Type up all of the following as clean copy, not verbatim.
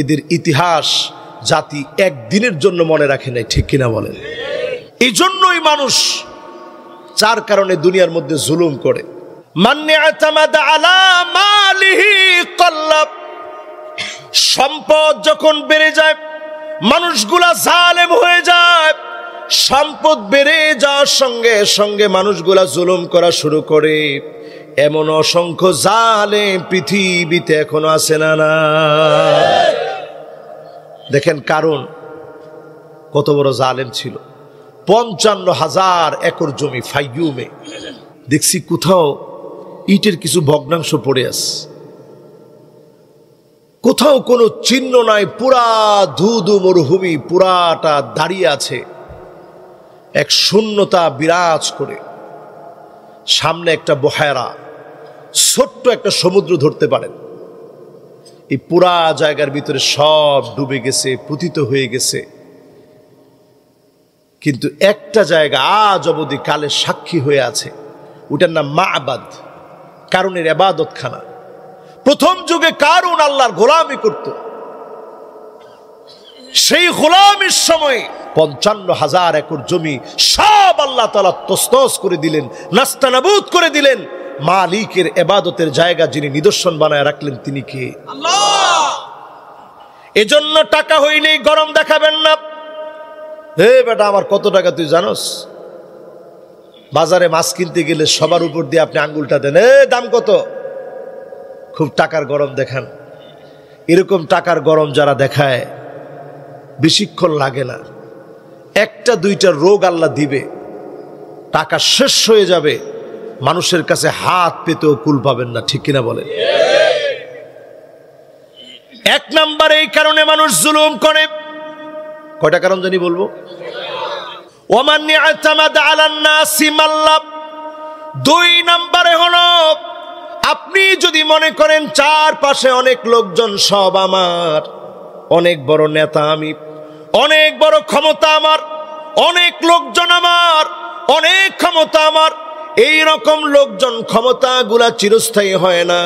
এদের ইতিহাস জাতি একদিনের জন্য মনে রাখে নাই, ঠিক কিনা বলেন? এই জন্যই মানুষ চার কারণে দুনিয়ার মধ্যে জুলুম করে। সম্পদ যখন বেড়ে যায় মানুষগুলা জালেম হয়ে যায়। সম্পদ বেড়ে যাওয়ার সঙ্গে সঙ্গে মানুষগুলা জুলুম করা শুরু করে। এমন অসংখ্য জালেম পৃথিবীতে এখনো আছে না? না, দেখেন কারণ কত বড় জালেম ছিল। 55,000 একর জমি ফাইয়ুমে, দেখছি কোথাও ইটের কিছু ভগ্নাংশ পড়ে আছে, কোথাও কোনো চিহ্ন নাই, পুরা ধুধু মরুভূমি পুরাটা দাঁড়িয়ে আছে, এক শূন্যতা বিরাজ করে। সামনে একটা বহেরা, ছোট্ট একটা সমুদ্র ধরতে পারেন। এই পুরা জায়গার ভিতরে সব ডুবে গেছে, পতিত হয়ে গেছে। কিন্তু একটা জায়গা আজ অবধি কালের সাক্ষী হয়ে আছে, ওটার নাম মা'বাদ, কারুনের ইবাদতখানা। প্রথম যুগে কারুন আল্লাহর গোলামি করত। সেই গোলামির সময় 55,000 একর জমি সব আল্লাহ তাআলা তছনছ করে দিলেন, নাস্তানাবুদ করে দিলেন। মালিকের ইবাদতের জায়গা যিনি নিদর্শন বানায় রাখলেন তিনি কে? আল্লাহ। এজন্য টাকা হইলেই গরম দেখাবেন না। হে বেটা, আমার কত টাকা তুই জানোস? বাজারে মাছ কিনতে গেলে সবার উপর দিয়ে আপনি আঙ্গুলটা দেন, দাম কত? খুব টাকার গরম দেখান। এরকম টাকার গরম যারা দেখায় বেশিক্ষণ লাগে না, একটা দুইটা রোগ আল্লাহ দিবে, টাকা শেষ হয়ে যাবে, মানুষের কাছে হাত পেতেও কুল পাবেন না, ঠিক কিনা বলেন? এক নাম্বার এই কারণে মানুষ জুলুম করে। কয়টা কারণ জানি বলবো? ওমান ইয়াতামাদ আলান নাসি মাল্লাব। 2 নম্বরে হলো আপনি যদি মনে করেন চারপাশে অনেক লোকজন সব আমার, অনেক বড় নেতা আমি, অনেক বড় ক্ষমতা আমার, অনেক লোকজন আমার, অনেক ক্ষমতা আমার, এই রকম লোকজন ক্ষমতাগুলা চিরস্থায়ী হয় না।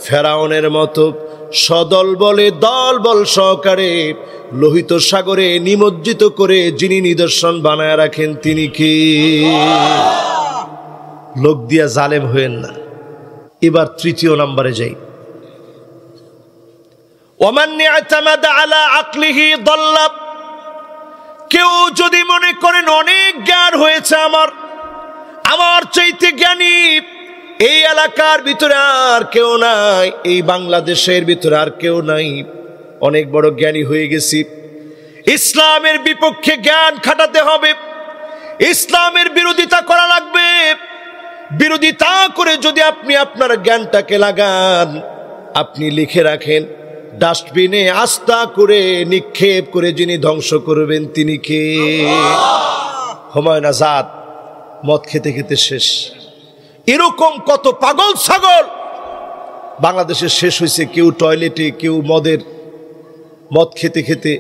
ফেরাউনের মতো সদল বলে দল বল সহকারে লোহিত সাগরে নিমজ্জিত করে যিনি নিদর্শন বানায় রাখেন তিনি কি? লোক দিয়া জালেম হয়েন না। এবার 3য় নম্বরে যাই। ওমান ইয়াতামাদ আলা আকলিহি দাল্লা। কেউ যদি মনে করেন অনেক জ্ঞান হয়েছে আমার চাইতে জ্ঞানী এই এলাকার ভিতরে আর কেউ নাই, এই বাংলাদেশের ভিতরে আর কেউ নাই, অনেক বড় জ্ঞানী হয়ে গেছি, ইসলামের বিপক্ষে জ্ঞান খাটাতে হবে, ইসলামের বিরোধিতা করা লাগবে। বিরোধিতা করে যদি আপনি আপনার জ্ঞানটাকে লাগান, আপনি লিখে রাখেন ডাস্টবিনে আস্থা করে নিক্ষেপ করে যিনি ধ্বংস করবেন তিনি কে? হুমায়ুন আজাদ মদ খেতে খেতে শেষ। এরকম কত পাগল ছাগল বাংলাদেশে শেষ হয়েছে। কেউ টয়লেটে, কেউ মদ খেতে খেতে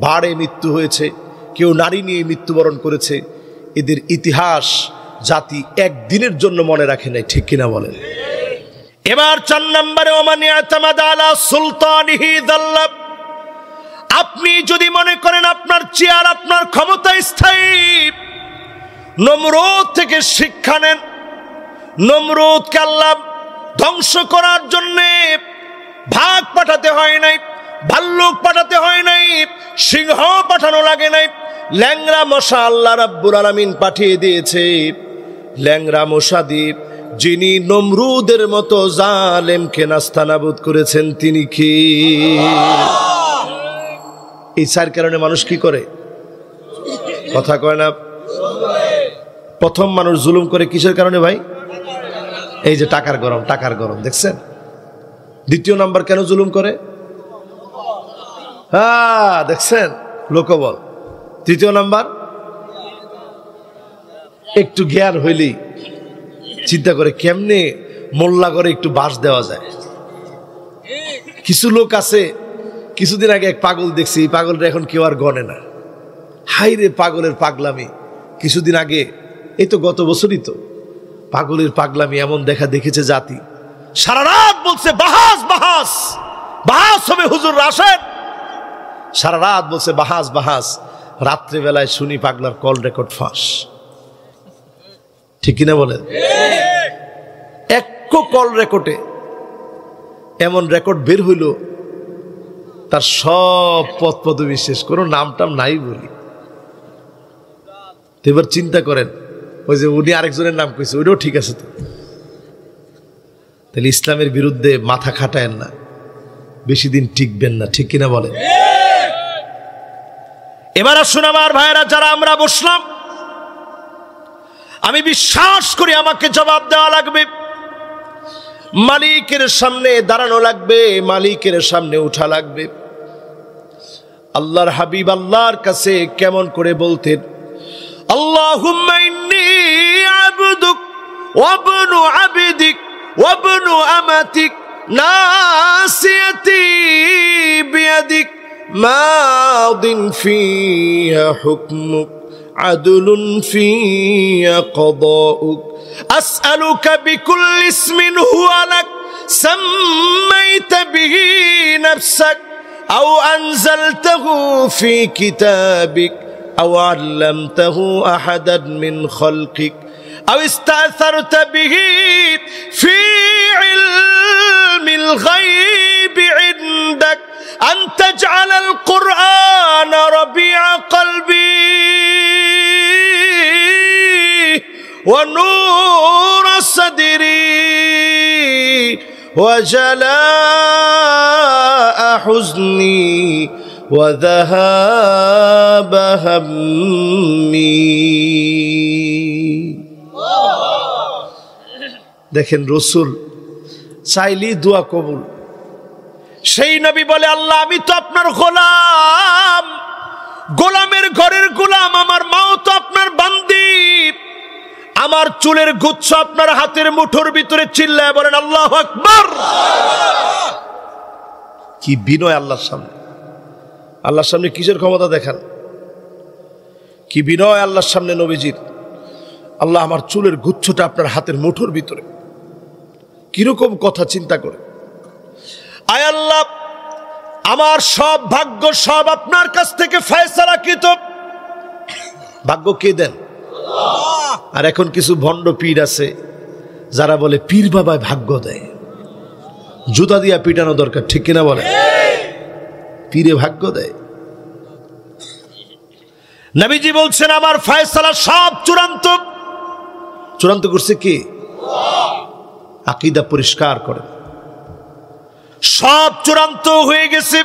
ভাড়ে মৃত্যু হয়েছে, কেউ নারী নিয়ে মৃত্যুবরণ করেছে। এদের ইতিহাস জাতি একদিনের জন্য মনে রাখে নাই, ঠিক কিনা বলেন? এবার 4 নম্বরে ওমান ইয়াতামাদ আলা সুলতানিহি দাল্লাব। আপনি যদি মনে করেন আপনার চেয়ার, আপনার ক্ষমতা স্থায়ী, নমরুদ থেকে শিক্ষা নেন। নমরুদকে আল্লাহ ধ্বংস করার জন্য ভাগ পাঠাতে হয় নাই, ভাল্লুক পাঠাতে হয় নাই, সিংহ পাঠানো লাগে নাই, ল্যাংড়া মশা আল্লাহ রাব্বুল আলামিন পাঠিয়ে দিয়েছে। ল্যাংড়া মশা দ্বীপ যিনি নমরুদের মতো জালেমকে নাস্তানাবুদ করেছেন তিনি কি? এই 4 কারণে মানুষ কি করে? কথা কয় না। প্রথম মানুষ জুলুম করে কিসের কারণে ভাই? এই যে টাকার গরম দেখছেন। 2য় নাম্বার কেন জুলুম করে? হ্যাঁ দেখছেন, লোকবল। 3য় নাম্বার একটু জ্ঞান হইলেই চিন্তা করে কেমনে মোল্লা করে একটু বাস দেওয়া যায়। কিছু লোক আছে, কিছুদিন আগে এক পাগল দেখছি, এই পাগলটা এখন কেউ আর গণে না। হাই রে পাগলের পাগলামি। কিছুদিন আগে, এই তো গত বছরই তো, পাগলের পাগলামি এমন দেখা দেখেছে জাতি। সারা রাত বলছে বাহাস বাহাস বাহাস হবে, হুজুর আসেন সারা রাত বলছে বাহাস বাহাস, রাত্রিবেলায় শুনি পাগলার কল রেকর্ড ফাঁস। ঠিক কিনা বলেন? এক কল রেকর্ডে এমন রেকর্ড বের হইল, তার সব পদ পদবি শেষ, কোনো নাম টাম নাই বলি। এবার চিন্তা করেন, ওই যে উনি আরেকজনের নাম কইছে, ওইটাও ঠিক আছে তো। তাহলে ইসলামের বিরুদ্ধে মাথা খাটায়েন না, বেশি দিন টিকবেন না। ঠিক কিনা বলেন? এবার আসুন আমার ভাইয়েরা, যারা আমরা বসলাম, আমি বিশ্বাস করি আমাকে জবাব দেওয়া লাগবে, মালিকের সামনে দাঁড়ানো লাগবে, মালিকের সামনে উঠা লাগবে। আল্লাহর হাবিব আল্লাহর কাছে কেমন করে বলতেন, আল্লাহুম্মা ইন্নী আবদুক ওয়া ইবনু আবদিক ওয়া ইবনু আমাতিক নাসিয়াতি বিয়াদিক মাদিন ফিহা হুকমুক আদলুন ফিহা কদাউক আসআলুকা বিকুল্লি ইসমিন হুয়া লাক সাম্মাইতা বিহি নাফসাক আও আনজালতাহু ফি কিতাবিক আও আল্লামতাহু আহাদান মিন খালকিক আও ইস্তা'সারতা বিহি ফি ইলমিল গায়বি ইনদাক আন তাজআলাল কুরআনা রাবি'a কলবি ওয়া নূরা সাদরি ওয়া জালা'a হুজনি ওয়া যাহাবা হাম্মি। দেখেন, রাসূল চাইলি দোয়া কবুল। সেই নবী বলে, আল্লাহ আমি তো আপনার গোলাম, গোলামের ঘরের গোলাম, আমার মাও তো আপনার বান্দি, আমার চুলের গুচ্ছ আপনার হাতের মুঠোর ভিতরে। চিল্লায় বলেন আল্লাহু আকবার। কি বিনয় আল্লাহর সামনে, আল্লাহর সামনে কিসের ক্ষমতা দেখান, কি বিনয় আল্লাহর সামনে নবীজির। আল্লাহ আমার চুলের গুচ্ছটা আপনার হাতের মুঠোর ভিতরে, কিরকম কথা চিন্তা করে। আয় আল্লাহ, আমার সব ভাগ্য সব আপনার কাছ থেকে ফয়সালাকৃত। ভাগ্য কে দেন? আর এখন কিছু ভণ্ড পীর আছে যারা বলে পীর বাবায় ভাগ্য দেয়, জুতা দিয়া পিটানো দরকার। ঠিক কিনা বলে? পীরে ভাগ্য দেয়। নবীজি বলছেন আমার ফয়সালা সব চূড়ান্ত। চূড়ান্ত করছে কি? আকীদা পরিষ্কার করে, সব চূড়ান্ত হয়ে গেছে,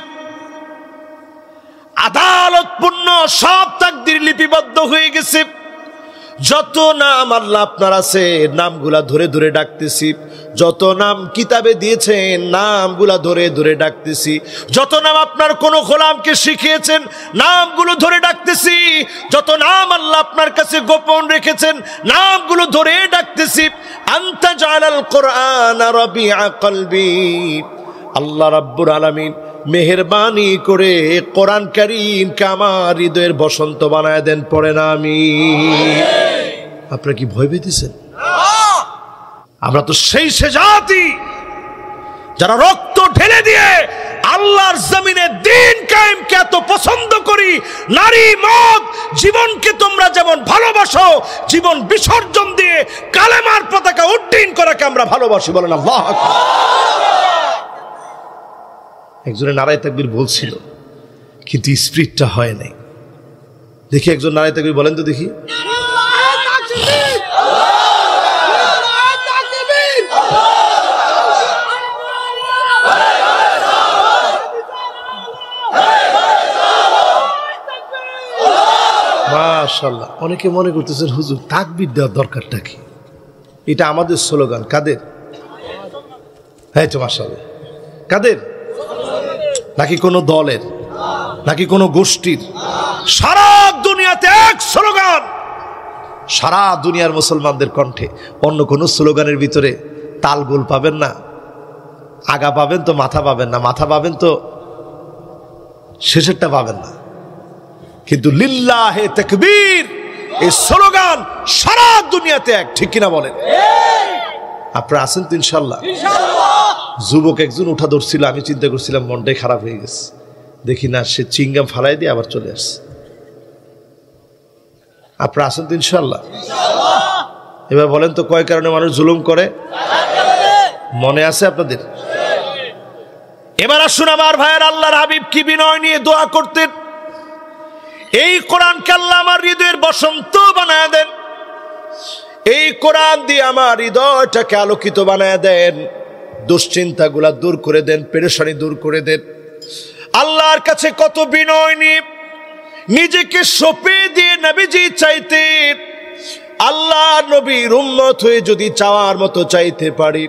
আদালতপূর্ণ, সব তাকদীর লিপিবদ্ধ হয়ে গেছে। যত নাম আল্লাহ আপনার আছে, নামগুলা ধরে ধরে ডাকতেছি। যত নাম কিতাবে দিয়েছেন, নামগুলা ধরে ধরে ডাকতেছি। যত নাম আপনার কোন গোলামকে শিখিয়েছেন, নামগুলো ধরে ডাকতেছি। যত নাম আল্লাহ আপনার কাছে গোপন রেখেছেন, নামগুলো ধরে ডাকতেছি। আনতা জালাল কুরআন রাবি'a কলবি। আল্লাহ রাব্বুল আলামিন মেহেরবানি করে কোরআন কারীমকে আমার হৃদয়ের বসন্ত বানায় দেন। পড়ে না আমিন। আপনারা কি ভয় পেয়েছেন? আমরা তো সেই সে জাতি যারা রক্ত ঢেলে দিয়ে আল্লাহর জমিনে দ্বীন কায়েমকে এত পছন্দ করি। নারী মদ জীবনকে তোমরা যেমন ভালোবাসো, জীবন বিসর্জন দিয়ে কালেমার পতাকা উড্ডীন করাকে আমরা ভালোবাসি। বলেন আল্লাহু আকবার। একজনের নারায়ে তাকবীর বলছিল, কিন্তু স্পিরিটটা হয় নাই। দেখি একজন নারায়ে তাকবীর বলেন তো দেখি। মাশাআল্লাহ। অনেকে মনে করতেছেন হুজুর তাকবীর দেওয়ার দরকারটা কি? এটা আমাদের স্লোগান। কাদের? হ্যাঁ তো মাশাআল্লাহ। কাদের? নাকি কোনো দলের, নাকি কোনো গোষ্ঠীর? সারা দুনিয়াতে এক স্লোগান, সারা দুনিয়ার মুসলমানদের কণ্ঠে। অন্য কোনো স্লোগানের ভিতরে তালগোল পাবেন না, আগা পাবেন তো মাথা পাবেন না, মাথা পাবেন তো শেষেরটা পাবেন না। কিন্তু লিল্লাহে তাকবীর এই স্লোগান সারা দুনিয়াতে এক। ঠিক কিনা বলেন? আপনারা আছেন তো ইনশাল্লাহ? যুবক একজন উঠা ধরছিল, আমি চিন্তা করছিলাম মনটাই খারাপ হয়ে গেছে। দেখি না সে চিংগাম ফালাই দিয়ে আবার চলে আসছে। আপনারা আসেন তো ইনশাল্লাহ? এবার বলেন তো কয় কারণে মানুষ জুলুম করে? মনে আছে আপনাদের? এবার আসুন আমার ভাইয়ের, আল্লাহর হাবিব কি বিনয় নিয়ে দোয়া করতেন। এই কোরআনকে আল্লাহ আমার হৃদয়ের বসন্ত বানায় দেন, এই কোরআন দিয়ে আমার হৃদয়টাকে আলোকিত বানায় দেন, দুশ্চিন্তাগুলা দূর করে দেন, পেরেশানি দূর করে দেন। আল্লাহর কাছে কত বিনয় নিয়ে নিজেকে সঁপে দিয়ে নবীজি চাইতেন, আল্লাহ নবীর উম্মত হয়ে যদি চাওয়ার মতো চাইতে পারি,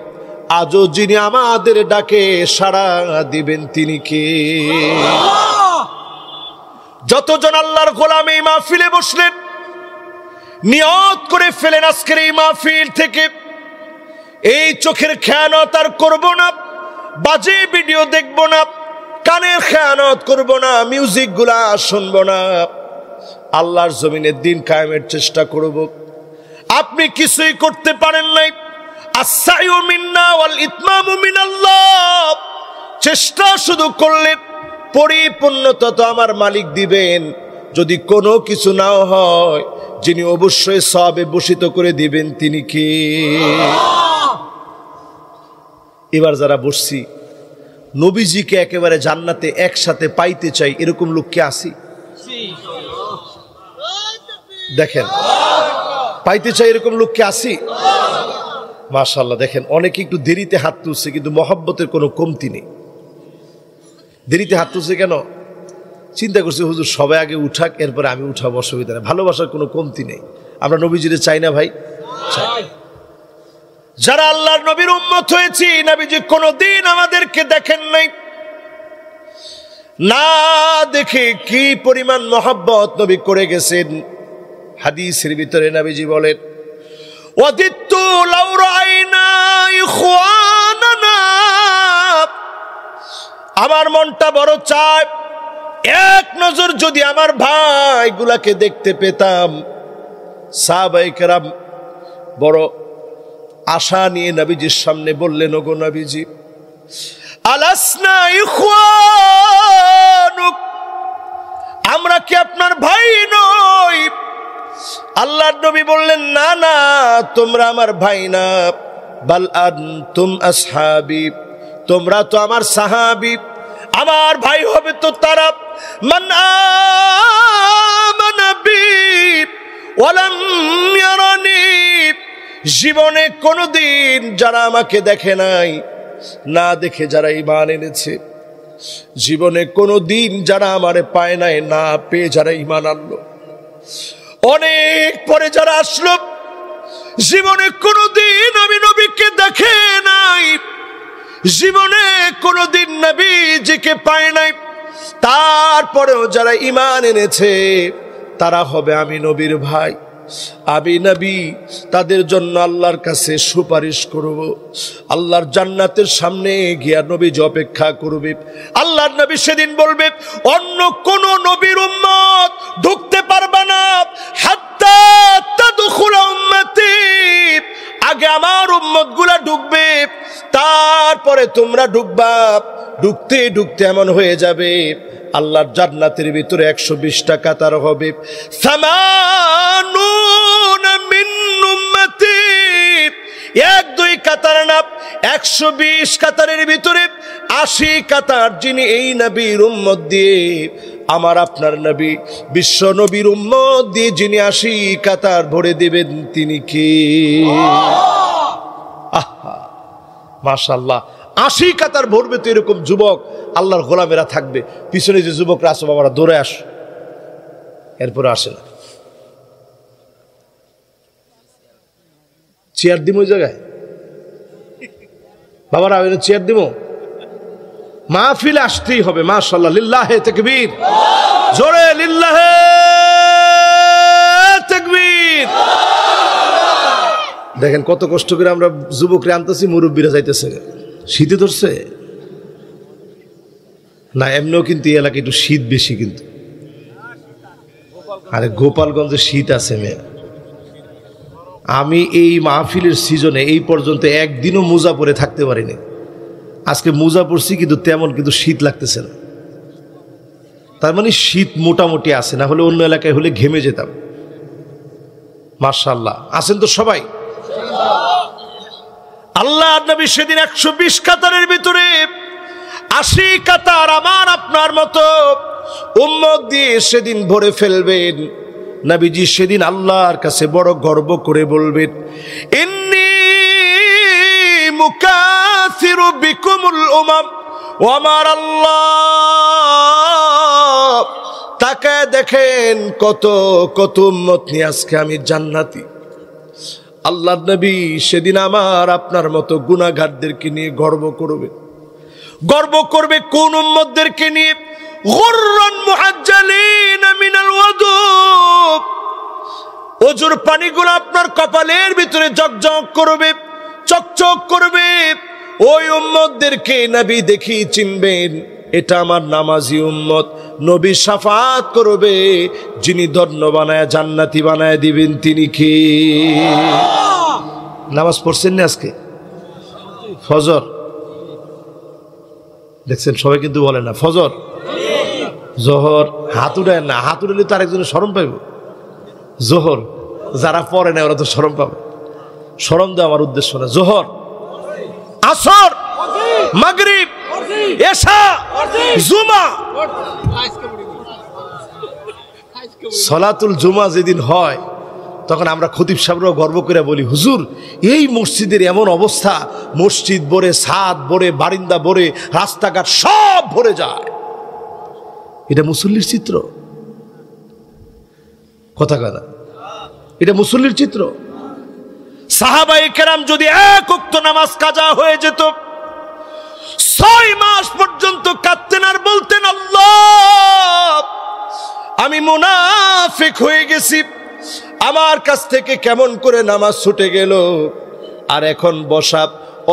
আজও যিনি আমাদের ডাকে সাড়া দিবেন তিনি কে? যতজন আল্লাহর গোলাম এই মাহফিলে বসলেন, নিয়ত করে ফেলেন আজকের এই মাহফিল থেকে এই চোখের খেয়ানত আর করব না, বাজে ভিডিও দেখব না, কানের খেয়ানত করব না, মিউজিক গুলা শুনব না, আল্লাহর জমিনে দিন কায়েমের চেষ্টা করব। আপনি কিছুই করতে পারেন নাই, আস-সাইউ মিন্না ওয়াল ইতমামু মিনাল্লাহ, চেষ্টা শুধু করলেন, পরিপূর্ণতা তো আমার মালিক দিবেন। যদি কোনো কিছু নাও হয়, যিনি অবশ্যই সওয়াবে ভূষিত করে দিবেন তিনি কে? এবার যারা বসছি, নবীজিকে একেবারে জান্নাতে একসাথে পাইতে চাই, এরকম লোক কে আসি? দেখেন, পাইতে চাই এরকম লোক কে আসি? মাশাআল্লাহ। দেখেন অনেকে একটু দেরিতে হাত তুলছে, কিন্তু মহব্বতের কোনো কমতি নেই। দেরিতে হাত তুলছে কেন? চিন্তা করছে হুজুর সবাই আগে উঠাক, এরপরে আমি উঠাবো, অসুবিধা নেই। ভালোবাসার কোনো কমতি নেই। আমরা নবীজিরে চাই না ভাই? চাই। যারা আল্লাহর নবীর উম্মত হয়েছি, নবীজি কোনোদিন আমাদেরকে দেখেন নাই, না দেখে কি পরিমাণ মহব্বত নবী করে গেছেন। হাদিসের ভিতরে নবীজি বলেন, ওয়াদিতু লাউ রাআইনা ইখওয়ানানা, আমার মনটা বড় চায় এক নজর যদি আমার ভাইগুলাকে দেখতে পেতাম। সাহাবায়ে কেরাম বড় আশা নিয়ে নবীজির সামনে বললেন, ওগো নবীজি, আলাসনা ইখওয়ানুক, আমরা কি আপনার ভাই নই? আল্লাহর নবী বললেন, না না, তোমরা আমার ভাই না, বাল আনতুম আসহাবি, তোমরা তো আমার সাহাবী। আমার ভাই হবে তো তারা, মান আমানা বি ওয়া লাম ইয়ারানি, জীবনে কোনোদিন যারা আমাকে দেখে নাই, না দেখে যারা ঈমান এনেছে, জীবনে কোনোদিন যারা আমারে পায় নাই, না পেয়ে যারা ঈমান আনলো, অনেক পরে যারা আসলো, জীবনে কোনোদিন আমি নবীকে দেখে নাই, জীবনে কোনোদিন নবীজিকে পায় নাই, তারপরেও যারা ঈমান এনেছে তারা হবে আমি নবীর ভাই। আমি নবী তাদের জন্য আল্লাহর কাছে সুপারিশ করব, আল্লাহর জান্নাতের সামনে গিয়া নবীজি অপেক্ষা করবে। আল্লাহর নবী সেদিন বলবে, অন্য কোন নবীর উম্মত ঢুকতে পারবে না, হাত্তা তাদখুল উম্মতি, আগে আমার উম্মত গুলা ঢুকবে, তারপরে তোমরা ঢুকবা। ঢুকতে ঢুকতে এমন হয়ে যাবে আল্লাহর জান্নাতের ভিতরে 120টা কাতার হবে, সামানুনা মিন উম্মতি, 1-2 কাতার না, 120 কাতারের ভিতরে 80 কাতার যিনি এই নবীর উম্মত দিয়ে, আমার আপনার নবী বিশ্ব নবীর উম্মত দিয়ে যিনি 80 কাতার ভরে দিবেন তিনি কে? আহা মাশাআল্লাহ, 80 কাতার ভরবে তো এরকম যুবক আল্লাহর গোলামেরা থাকবে। পিছনে যে যুবকরা আসো, বাবারা দৌড়ে আস, এরপরে আসে না। চেয়ার দিব ওই জায়গায়, বাবারা চেয়ার দিব, মাহফিলে আসতেই হবে। মাশাআল্লাহ, লিল্লাহে তাকবীর, জোরে লিল্লাহে তাকবীর। দেখেন কত কষ্ট করে আমরা যুবকরা আনতেছি, মুরব্বীরা যাইতেছে। শীতে ধরছে না, এমনিও কিন্তু এই এলাকায় একটু শীত বেশি, কিন্তু আরে গোপালগঞ্জে শীত আছে মেয়ে। আমি এই মাহফিলের সিজনে এই পর্যন্ত একদিনও মোজা পরে থাকতে পারিনি। আজকে মোজা পরছি, কিন্তু তেমন কিন্তু শীত লাগতেছে না। তার মানে শীত মোটামুটি আছে, না হলে অন্য এলাকায় হলে ঘেমে যেতাম। মাশাআল্লাহ, আছেন তো সবাই? আল্লাহ নবী সেদিন 120 কাতারের ভিতরে 80 কাতার আমার আপনার মতো উম্মত দিয়ে সেদিন ভরে ফেলবেন। নবীজি সেদিন আল্লাহর কাছে বড় গর্ব করে বলবেন, ইন্নী মুকাসিরু বিকুমুল উমাম। ও আমার আল্লাহ, তাকায় দেখেন কত কত উম্মত নিয়ে আজকে আমি জান্নাতি। আল্লাহ নবী সেদিন আমার আপনার মতো গুনাহগারদেরকে নিয়ে গর্ব করবে। গর্ব করবে কোন উম্মতদেরকে নিয়ে? গুররান মুহাজ্জালিন মিনাল ওয়াদু, ওজুর পানিগুলো আপনার কপালের ভিতরে জগজগ করবে, চকচক করবে। ওই উম্মতদেরকে নবী দেখি চিনবেন, এটা আমার নামাজি উম্মত। নবী শাফাত করবে, যিনি ধন্য বানায় জান্নাতি বানায় দিবেন তিনি কে? নামাজ পড়ছেন না আজকে? ফজর দেখছেন সবাই কিন্তু বলে না ফজর, জোহর। হাত উঠায় না, হাত উঠালে তো আরেকজনের শরম পাইব। জোহর যারা পড়ে না ওরা তো শরম পাবে। শরম দেওয়া আমার উদ্দেশ্য না। জোহর, আসর, মাগরিব, এশা, জুমা। সলাতুল জুমা যেদিন হয় তখন আমরা খতিব সাহেবরাও গর্ব করে বলি, হুজুর এই মসজিদের এমন অবস্থা, মসজিদ ভরে, ছাদ ভরে, বারিন্দা ভরে, রাস্তাঘাট সব ভরে যায়। এটা মুসল্লির চিত্র? কথা কথা, এটা মুসল্লির চিত্র? সাহাবায়ে কেরাম যদি এক ওয়াক্ত নামাজ কাজা হয়ে যেত, 6 মাস পর্যন্ত কাঁদতেন আর বলতেন, আল্লাহ আমি মুনাফিক হয়ে গেছি, আমার কাছ থেকে কেমন করে নামাজ ছুটে গেল। আর এখন বসা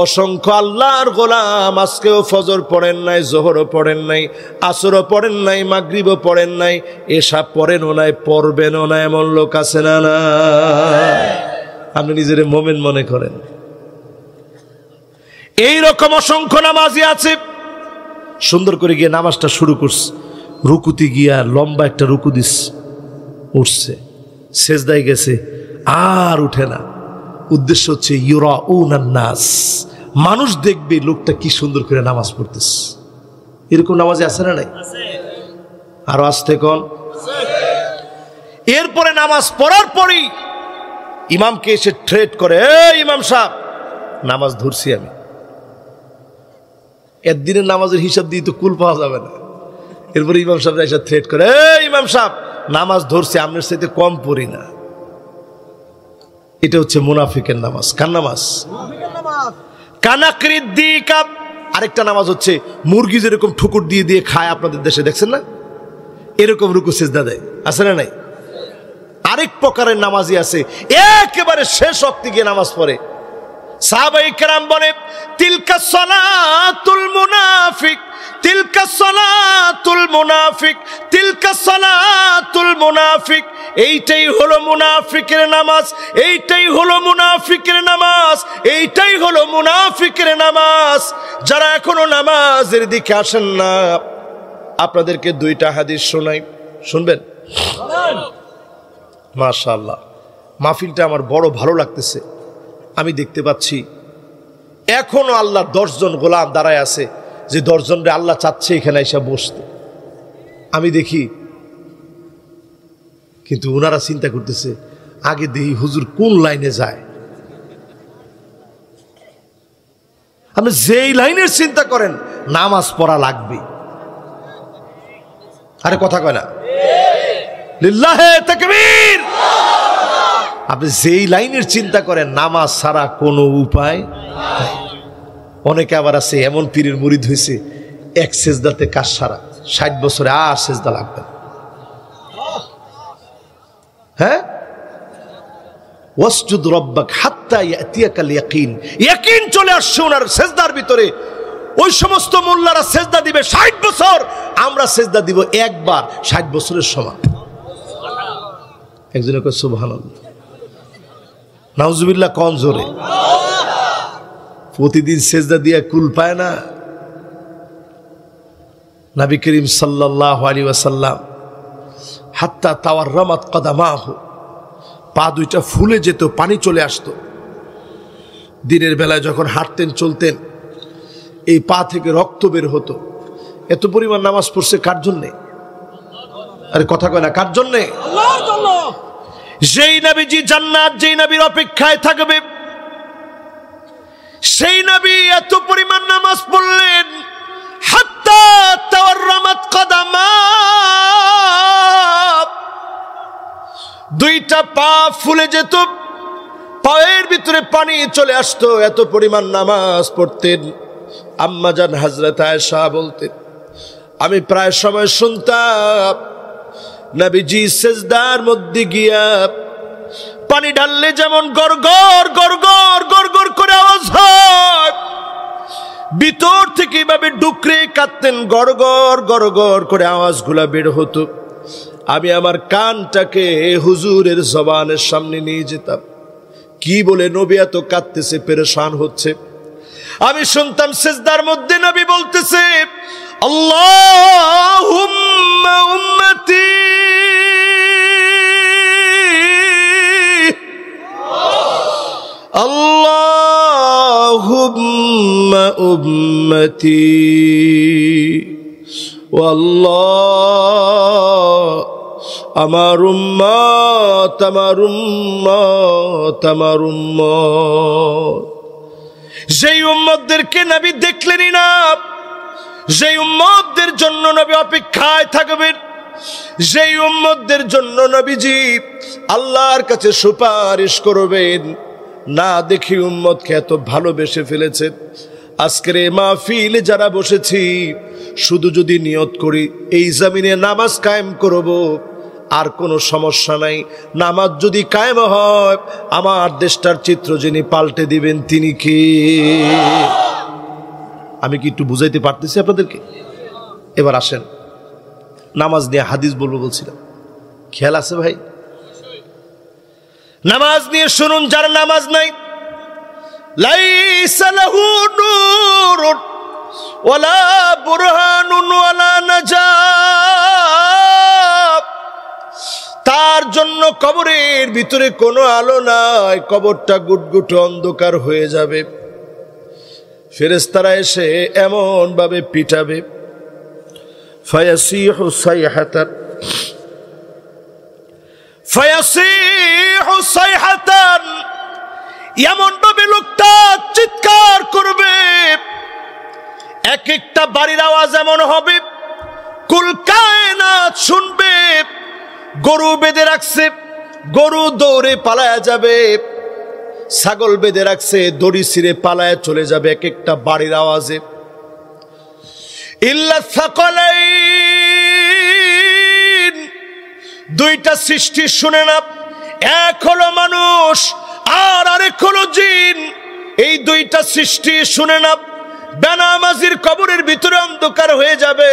অসংখ্য আল্লাহর গোলাম আজকেও ফজর পড়েন নাই, জোহরও পড়েন নাই, আসরও পড়েন নাই, মাগরিবও পড়েন নাই, এশা পড়েনও নাই, পড়বেনও না, এমন লোক আছে না? না, আপনি নিজের মোমেন মনে করেন? এই রকম অসংখ্য নামাজি আছে, সুন্দর করে গিয়ে নামাজটা শুরু করছে, রুকুতে গিয়া লম্বা একটা রুকু দিস, উঠছে, সেজদায় গেছে, আর উঠে না। উদ্দেশ্য হচ্ছে ইউরাউনান নাস, মানুষ দেখবে লোকটা কি সুন্দর করে নামাজ পড়তেছে। এরকম নামাজে আছে না নাই? আরো আসতে কোন? এরপরে নামাজ পড়ার পরই ইমামকে এসে থ্রেট করে, এই ইমাম সাহেব নামাজ ধরছি আমি। একদিনের নামাজের হিসাব দিয়ে তো কুল পাওয়া যাবে না। এরপরে ইমাম সাহেব এসে থ্রেট করে, এই ইমাম সাহেব নামাজ ধরছি, আপনার সাথে কম পড়ি না। এটা হচ্ছে মুনাফিকের নামাজ। কার নামাজ? কানাকৃদ্দিকা। আরেকটা নামাজ হচ্ছে মুরগি যেরকম ঠুকুর দিয়ে দিয়ে খায়, আপনাদের দেশে দেখছেন না? এরকম রুকু সিজদা দেয়, আছে না নাই? আরেক প্রকারের নামাজি আছে, একেবারে শেষ ওয়াক্তে গিয়ে নামাজ পড়ে। সাহাবায়ে কেরাম বলে, তিলকা সালাতুল মুনাফিক, তিলকা সালাতুল মুনাফিক, তিলকা সালাতুল মুনাফিক। এইটাই হলো মুনাফিকের নামাজ, এইটাই হলো মুনাফিকের নামাজ, এইটাই হলো মুনাফিকের নামাজ। যারা এখনো নামাজের দিকে আসেন না, আপনাদেরকে 2টা হাদিস শোনাই, শুনবেন? মাশাআল্লাহ, মাহফিলটা আমার বড় ভালো লাগতেছে। আমি দেখতে পাচ্ছি এখনো আল্লাহ 10 জন গোলাম দাঁড়ায় আছে, যে 10 জনরে আল্লাহ চাচ্ছে এখানে এসে বসতে। আমি দেখি, কিন্তু ওনারা চিন্তা করতেছে আগে দেখি হুজুর কোন লাইনে যায়। আপনি যেই লাইনের চিন্তা করেন নামাজ পড়া লাগবে। আরে কথা কয় না? লিল্লাহে তাকবীর। আপনি যেই লাইনের চিন্তা করেন নামাজ ছাড়া কোনো উপায় নাই। অনেকে আবার আছে এমন পীরের মুরিদ হয়েছে, এক সেজদাতে কাজ সারা, 60 বছরে আর সেজদা লাগবে না। হ্যাঁ, ওয়াসজুদ রাব্বাক হাত্তা ইয়াতিয়াকাল ইয়াকিন। ইয়াকিন চলে আসছে ওনার সেজদার ভিতরে। ওই সমস্ত মোল্লারা সেজদা দিবে 60 বছর, আমরা সেজদা দিব একবার 60 বছরের সমান। একজনে কয় সুবহানাল্লাহ, নাউজুবিল্লাহ, কোন জোরে। প্রতিদিন সেজদা দিয়ে কুল পায় না। নবী করিম সাল্লাল্লাহু আলাইহি ওয়াসাল্লাম হাত্তা তাওয়াররামাত কদামাহু, পা দুইটা ফুলে যেত, পানি চলে আসতো। দিনের বেলায় যখন হাঁটতেন চলতেন এই পা থেকে রক্ত বের হতো। এত পরিমাণ নামাজ পড়ছে কার জন্যে? আরে কথা কয় না, কার জন্যে? আল্লাহর জন্য। যেই নবীজি জান্নাত যেই নবীর অপেক্ষায় থাকবে, সেই নবী এত পরিমাণ নামাজ পড়লেন হাত্তা তাওয়াররামাত কদামা, দুইটা পা ফুলে যেত, পায়ের ভিতরে পানি চলে আসতো। এত পরিমাণ নামাজ পড়তেন। আম্মা জান হযরত আয়েশা বলতেন, আমি প্রায় সময় শুনতাম নবীজি সিজদার মধ্যে গিয়া পানি ঢাললে যেমন গড়গড় গড়গড় গড়গড় করে আওয়াজ হয়, ভিতর থেকে এভাবে ডুকরে কাঁদতেন, গড়গড় গড়গড় করে আওয়াজগুলা বের হতো। আমি আমার কানটাকে হুজুরের জবানের সামনে নিয়ে যেতাম, কি বলে নবী এত কাঁদতেছে, পেরেশান হচ্ছে। আমি শুনতাম সিজদার মধ্যে নবী বলতেছে, আল্লাহুম্মা উম্মতি, আল্লাহুম্মা উম্মতি ওয়াল্লাহ, আমার উম্মত আমার উম্মত আমার উম্মত। যেই উম্মতদেরকে নবী দেখলেনই না, যেই উম্মতদের জন্য নবী অপেক্ষায় থাকবেন, যেই উম্মতদের জন্য নবীজি আল্লাহর কাছে সুপারিশ করবেন, না দেখি উম্মতকে এত ভালোবেসে ফেলেছেন। আজকের এই মাহফিলে যারা বসেছি, শুধু যদি নিয়ত করি এই জমিনে নামাজ কায়েম করব, আর কোনো সমস্যা নাই। নামাজ যদি কায়েম হয়, আমার দেশটার চিত্র যিনি পাল্টে দিবেন তিনি কে? আমি কি একটু বুঝাইতে পারতেছি আপনাদেরকে? এবার আসেন, নামাজ নিয়ে হাদিস বলবো বলছিলাম, খেয়াল আছে ভাই? নামাজ নিয়ে শুনুন, যার নামাজ নাই, লাইসা লাহু নূরুন ওয়ালা বুরহানুন ওয়ালা নাজাত, তার জন্য কবরের ভিতরে কোনো আলো নাই, কবরটা গুটগুটে অন্ধকার হয়ে যাবে। ফেরেশতারা এসে এমন ভাবে পিটাবে, ফায়াসিহু সাইহাতান ফায়াসিহু সাইহাতান, এমন ভাবে লোকটা চিৎকার করবে, এক একটা বাড়ির আওয়াজ এমন হবে কুল কায়নাত শুনবে। গরু বেঁধে রাখছে, গরু দৌড়ে পালায়া যাবে, ছাগল বেঁধে রাখছে, দড়ি ছিঁড়ে পালায়া চলে যাবে এক একটা বাড়ির আওয়াজে। ইল্লা সাকালাইন, দুইটা সৃষ্টি শুনে না, এক হলো মানুষ আর আরেক হলো জিন। এই দুইটা সৃষ্টি শুনে না, বেনামাজির কবরের ভিতরে অন্ধকার হয়ে যাবে।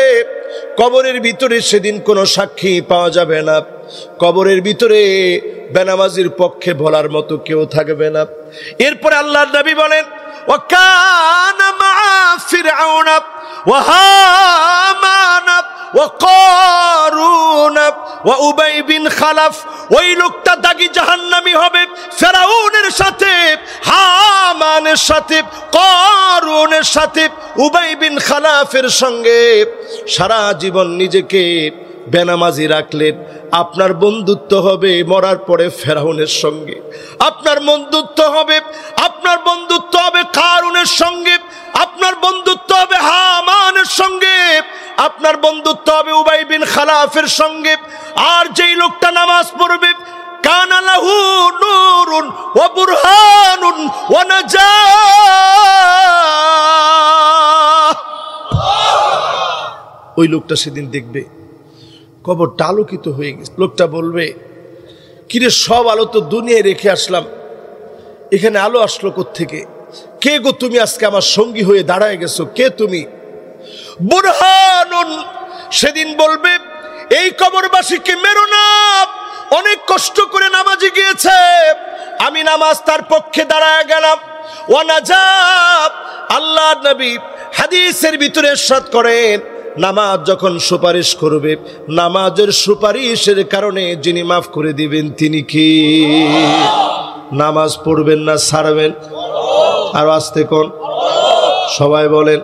কবরের ভিতরে সেদিন কোনো সাক্ষী পাওয়া যাবে না, কবরের ভিতরে বেনামাজির পক্ষে বলার মতো কেউ থাকবে না। এরপরে আল্লাহর নবী বলেন, ওয়াকানা মা ফিরআউনা ওয়া হামানা ওয়া কারুন ওয়া উবাই বিন খালাফ, ওই লোকটা দাগী জাহান্নামী হবে ফেরাউনের সাথে, হামানের সাথে, কারুনের সাথে, উবাই বিন খালাফের সঙ্গে সারা জীবন নিজেকে বেনামাজি রাখলেন। আপনার বন্ধুত্ব হবে মরার পরে ফেরাউনের সঙ্গে, আপনার বন্ধুত্ব হবে, আপনার বন্ধুত্ব হবে কারুনের সঙ্গে, আপনার বন্ধুত্ব হবে হামানের সঙ্গে, আপনার বন্ধুত্ব হবে উবাই বিন খালাফের সঙ্গে। আর যেই লোকটা নামাজ পড়বে, কানা লাহু নূরুন ওয়া বুরহানুন ওয়া নাজাত, ওই লোকটা সেদিন দেখবে কবরটা আলোকিত হয়ে গেছে। লোকটা বলবে, কিরে সব আলো তো দুনিয়ায় রেখে আসলাম, এখানে আলো আসলো কোত্থেকে? কে গো তুমি আজকে আমার সঙ্গী হয়ে দাঁড়ায় গেছো, কে তুমি? বুরহানুন, সেদিন বলবে এই কবরবাসীকে মেরো না, অনেক কষ্ট করে নামাজে গিয়েছে, আমি নামাজ তার পক্ষে দাঁড়ায় গেলাম। ওয়া নাজাত, আল্লাহর নবী হাদিসের ভিতরে ইরশাদ করেন, নামাজ যখন সুপারিশ করবে, নামাজের সুপারিশের কারণে যিনি মাফ করে দিবেন তিনি কি? নামাজ পড়বেন না ছাড়বেন? আর আস্তে কোন সবাই বলেন,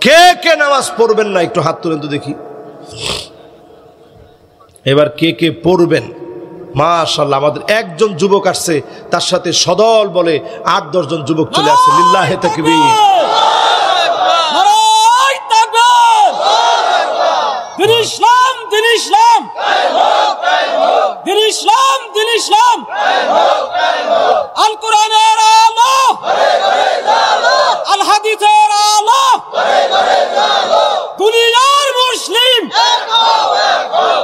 কে কে নামাজ পড়বেন না একটু হাত তুলেন তো দেখি। এবার কে কে পড়বেন? মাশাআল্লাহ, আমাদের একজন যুবক আসছে, তার সাথে সদল বলে 8-10 জন যুবক চলে আসছে। লিল্লাহি তাকবীর। নারায়ে তাকবীর। দিন ইসলাম, দিন ইসলাম, দিন ইসলাম, দিন ইসলাম। আল কোরআনের আলো, আল হাদিসের আলো, দুনিয়ার মুসলিম।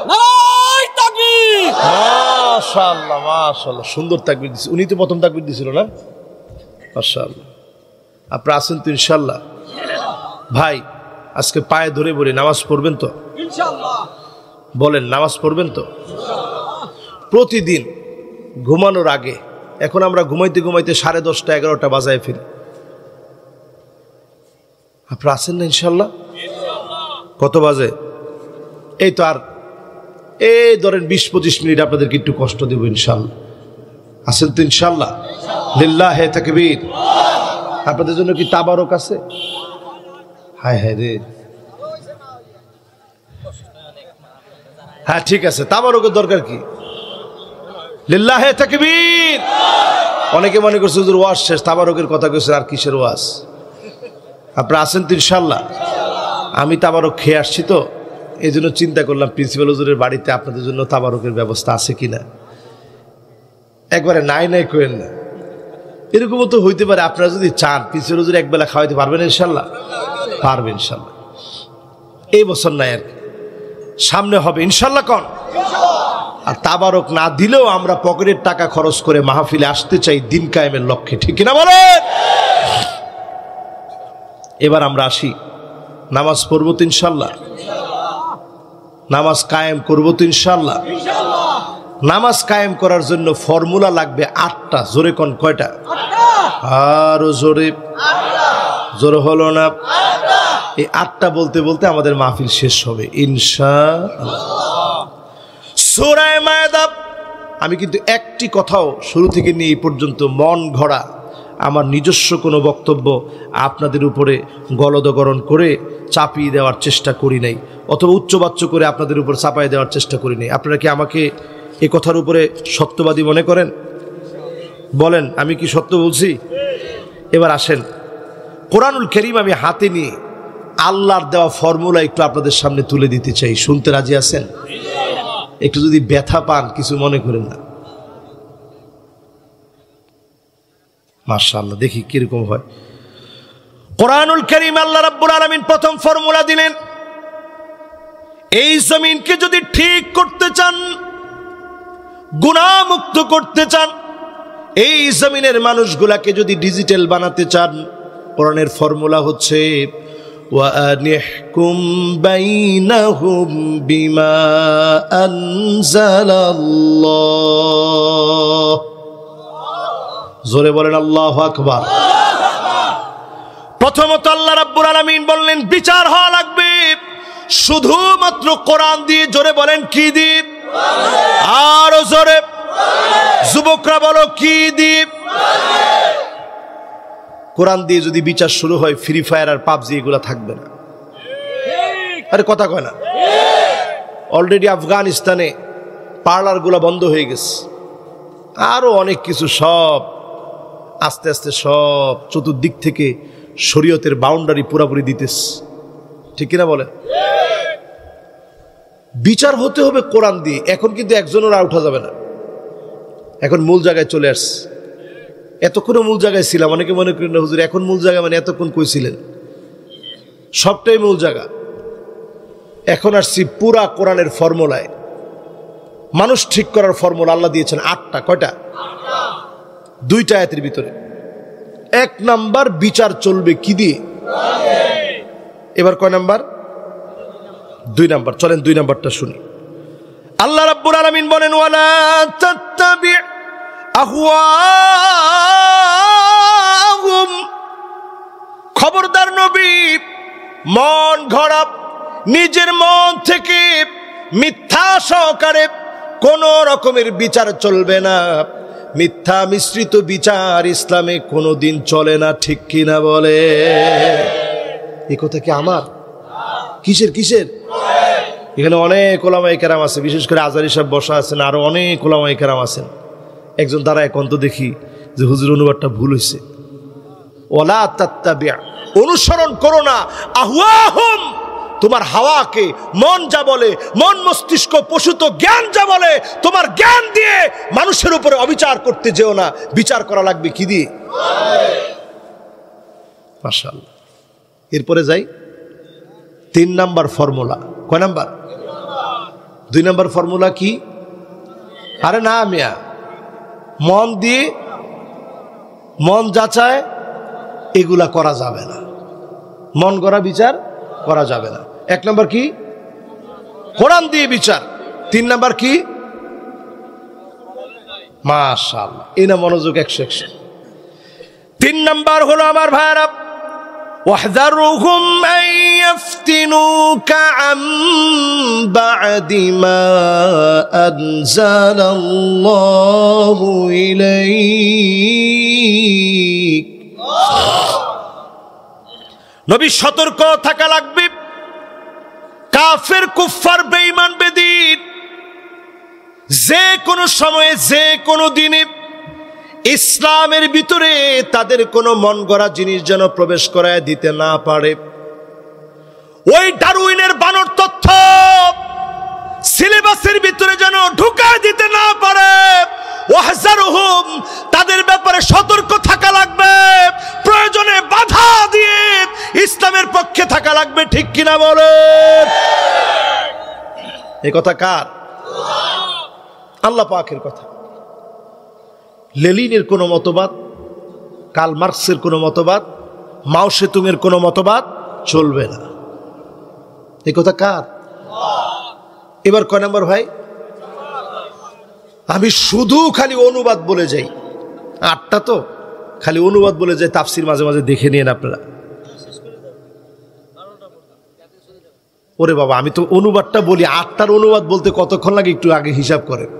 নারায়ে তাকবীর। মাশাআল্লাহ, মাশাআল্লাহ, সুন্দর তাকবীর দিছে। উনি তো প্রথম তাকবীর দিছিল না? মাশাআল্লাহ। আপনারা আছেন তো ইনশাআল্লাহ? ভাই, আজকে পায়ে ধরে বলি, নামাজ পড়বেন তো ইনশাআল্লাহ? বলেন, নামাজ পড়বেন তো? প্রতিদিন ঘুমানোর আগে, এখন আমরা ঘুমাইতে ঘুমাইতে 10:30 11টা বাজায় ফিরি। আপনারা আছেন না ইনশাআল্লাহ? কত বাজে? এই তো আর এই ধরেন 20-25 মিনিট আপনাদেরকে একটু কষ্ট দেব ইনশাআল্লাহ। আছেন তো ইনশাআল্লাহ? লিল্লাহি তাকবীর। আপনাদের জন্য কি তাবারক আছে? হায় হায় রে, হ্যাঁ ঠিক আছে, তাবারকের দরকার কি? লিল্লাহি তাকবীর। অনেকে মনে করছে হুজুর ওয়াজ শেষ, তাবারকের কথা কইছে, আর কিসের ওয়াজ? আপনারা আছেন তো ইনশাআল্লাহ? আমি তাবারক খেয়ে আসছি তো, এই জন্য চিন্তা করলাম প্রিন্সিপাল হুজুরের বাড়িতে আপনাদের জন্য তাবারকের ব্যবস্থা আছে কিনা। একবারে নাই নাই করেন না, এরকমও তো হইতে পারে। আপনারা যদি চান প্রিন্সিপাল হুজুর একবেলা খাওয়াইতে পারবেন ইনশাআল্লাহ? পারবেন ইনশাআল্লাহ। এই বছর নাই আর কি, সামনে হবে ইনশাআল্লাহ। কোন আর তাবারক না দিলেও আমরা পকেটের টাকা খরচ করে মাহফিলে আসতে চাই দিন কায়েমের লক্ষ্যে, ঠিক কিনা বলেন? এবার আমরা আসি, নামাজ পড়বো তো ইনশাআল্লাহ? নামাজ কায়েম করবো তো ইনশাআল্লাহ? নামাজ কায়েম করার জন্য ফর্মুলা লাগবে 8টা। জোরে কোন কয়টা? আরো জোরে, জোরে হলো না। এই 8টা বলতে বলতে আমাদের মাহফিল শেষ হবে ইনশাআল্লাহ। সূরা মায়েদা, আমি কিন্তু একটি কথাও শুরু থেকে নিয়ে এই পর্যন্ত মন গড়া আমার নিজস্ব কোনো বক্তব্য আপনাদের উপরে গলদগরণ করে চাপিয়ে দেওয়ার চেষ্টা করি নাই, অথবা উচ্চবাচ্য করে আপনাদের উপর চাপাই দেওয়ার চেষ্টা করি নাই। আপনারা কি আমাকে এই কথার উপরে সত্যবাদী মনে করেন? বলেন, আমি কি সত্য বলছি? এবার আসেন, কোরআনুল কারীম আমি হাতে নিয়ে আল্লাহর দেওয়া ফর্মুলা একটু আপনাদের সামনে তুলে দিতে চাই। শুনতে রাজি আছেন? একটু যদি ব্যথা পান কিছু মনে করেন না। মাশাআল্লাহ, দেখি কিরকম হয়। কোরআনুল কারীম আল্লাহ রাব্বুল আলামিন প্রথম ফর্মুলা দিলেন, এই জমিনকে যদি ঠিক করতে চান, গুনাহ মুক্ত করতে চান, এই জমিনের মানুষগুলাকে যদি ডিজিটাল বানাতে চান, কোরআনের ফর্মুলা হচ্ছে وَأَنِحْكُمْ بَيْنَهُمْ بِمَا أَنزَلَ اللَّهُ। জোরে বলেন আল্লাহু আকবার। প্রথমত আল্লাহ রাব্বুল আলামিন বললেন বিচার হওয়া লাগবে শুধুমাত্র কোরআন দিয়ে। জোরে বলেন কি দিয়ে? আরো জোরে, যুবকরা বলো কি দিয়ে? কোরআন দিয়ে যদি বিচার শুরু হয়, ফ্রি ফায়ার আর পাবজি এগুলা থাকবে না। আরে কথা কয় না? অলরেডি আফগানিস্তানে পার্লারগুলা বন্ধ হয়ে গেছে, আরো অনেক কিছু, সব আস্তে আস্তে সব চতুর্দিক থেকে শরীয়তের বাউন্ডারি পুরাপুরি দিতেছে, ঠিক কিনা বলে? বিচার হতে হবে কোরআন দিয়ে। এখন কিন্তু একজনের আর উঠা যাবে না, এখন মূল জায়গায় চলে আসছে। এতক্ষণ মূল জায়গায় ছিলাম, অনেকে মনে করেন না হুজুর এখন মূল জায়গা মানে এতক্ষণ কই ছিলেন? সবটাই মূল জায়গা। এখন আসছি পুরা কোরআনের ফর্মুলায়। মানুষ ঠিক করার ফর্মুলা আল্লাহ দিয়েছেন 8টা। কয়টা? 2টা আয়াতের ভিতরে। 1 নাম্বার, বিচার চলবে কি দিয়ে? এবার কয় নাম্বার? 2 নাম্বার। চলেন 2 নাম্বারটা শুনি। আল্লাহ রাব্বুল আলামিন বলেন, ওয়ালা তাত্তাবি আহওয়াহুম, খবরদার নবী মন গড়া, নিজের মন থেকে মিথ্যা সহকারে কোন রকমের বিচার চলবে না। মিথ্যা মিশ্রিত বিচার ইসলামে কোনোদিন চলে না, ঠিক কিনা বলে? এই কথা কি আমার? কিসের কিসের? এখানে অনেক ওলামায়ে কেরাম আছে, বিশেষ করে আজহারী সাহেব বসা আছেন, আরো অনেক ওলামায়ে কেরাম আছেন। একজন দ্বারা এখন তো দেখি যে হুজুর অনুবাদটা ভুল হয়েছে। ওয়ালা তাত্তাবিআ, অনুসরণ করো না আহওয়াহুম, তোমার হাওয়াকে, মন যা বলে, মন মস্তিষ্ক পশুত জ্ঞান যা বলে, তোমার জ্ঞান দিয়ে মানুষের উপরে অবিচার করতে যেও না। বিচার করা লাগবে কি দিয়ে? মাশাআল্লাহ। এরপরে যাই 3 নাম্বার ফর্মুলা। কয় নাম্বার? 2 নাম্বার ফর্মুলা কি? আরে না মিয়া, মন দিয়ে মন যাচায় এগুলা করা যাবে না, মন গড়া বিচার করা যাবে না। 1 নাম্বার কি? কোরআন দিয়ে বিচার। 3 নাম্বার কি? মাশাআল্লাহ, এই না মনোযোগ 100। 3 নাম্বার হলো আমার ভাইরা, ওয়াহযারুহুম আন ইফতিনুকা আন বা'দি মা আনজালাল্লাহু ইলাইক। নবী সতর্ক থাকা লাগবে। কাফের, কুফফার, বেঈমান, বেদীন যে কোনো সময়ে, যে কোনো দিনে ইসলামের ভিতরে তাদের কোনো মন গড়া জিনিস যেন প্রবেশ করায় দিতে না পারে। ওই ডারউইনের বানর তথ্য সিলেবাসের ভিতরে যেন ঢুকায় দিতে না পারে। ওয়াহযারুহুম, তাদের ব্যাপারে সতর্ক থাকা লাগবে, প্রয়োজনে বাধা দিয়ে ইসলামের পক্ষে থাকা লাগবে, ঠিক কিনা বলে? এই কথা কার? আল্লাহ পাকের কথা। লেনিনের কোনো মতবাদ, কার্ল মার্কসের কোনো মতবাদ, মাও সেতুংয়ের কোনো মতবাদ চলবে না। এই কথা কার? এবার কয় নাম্বার ভাই? আমি শুধু খালি অনুবাদ বলে যাই, 8টা তো খালি অনুবাদ বলে যাই, তাফসির মাঝে মাঝে দেখে নিন আপনারা। ওরে বাবা, আমি তো অনুবাদটা বলি, 8টার অনুবাদ বলতে কতক্ষণ লাগে একটু আগে হিসাব করেন।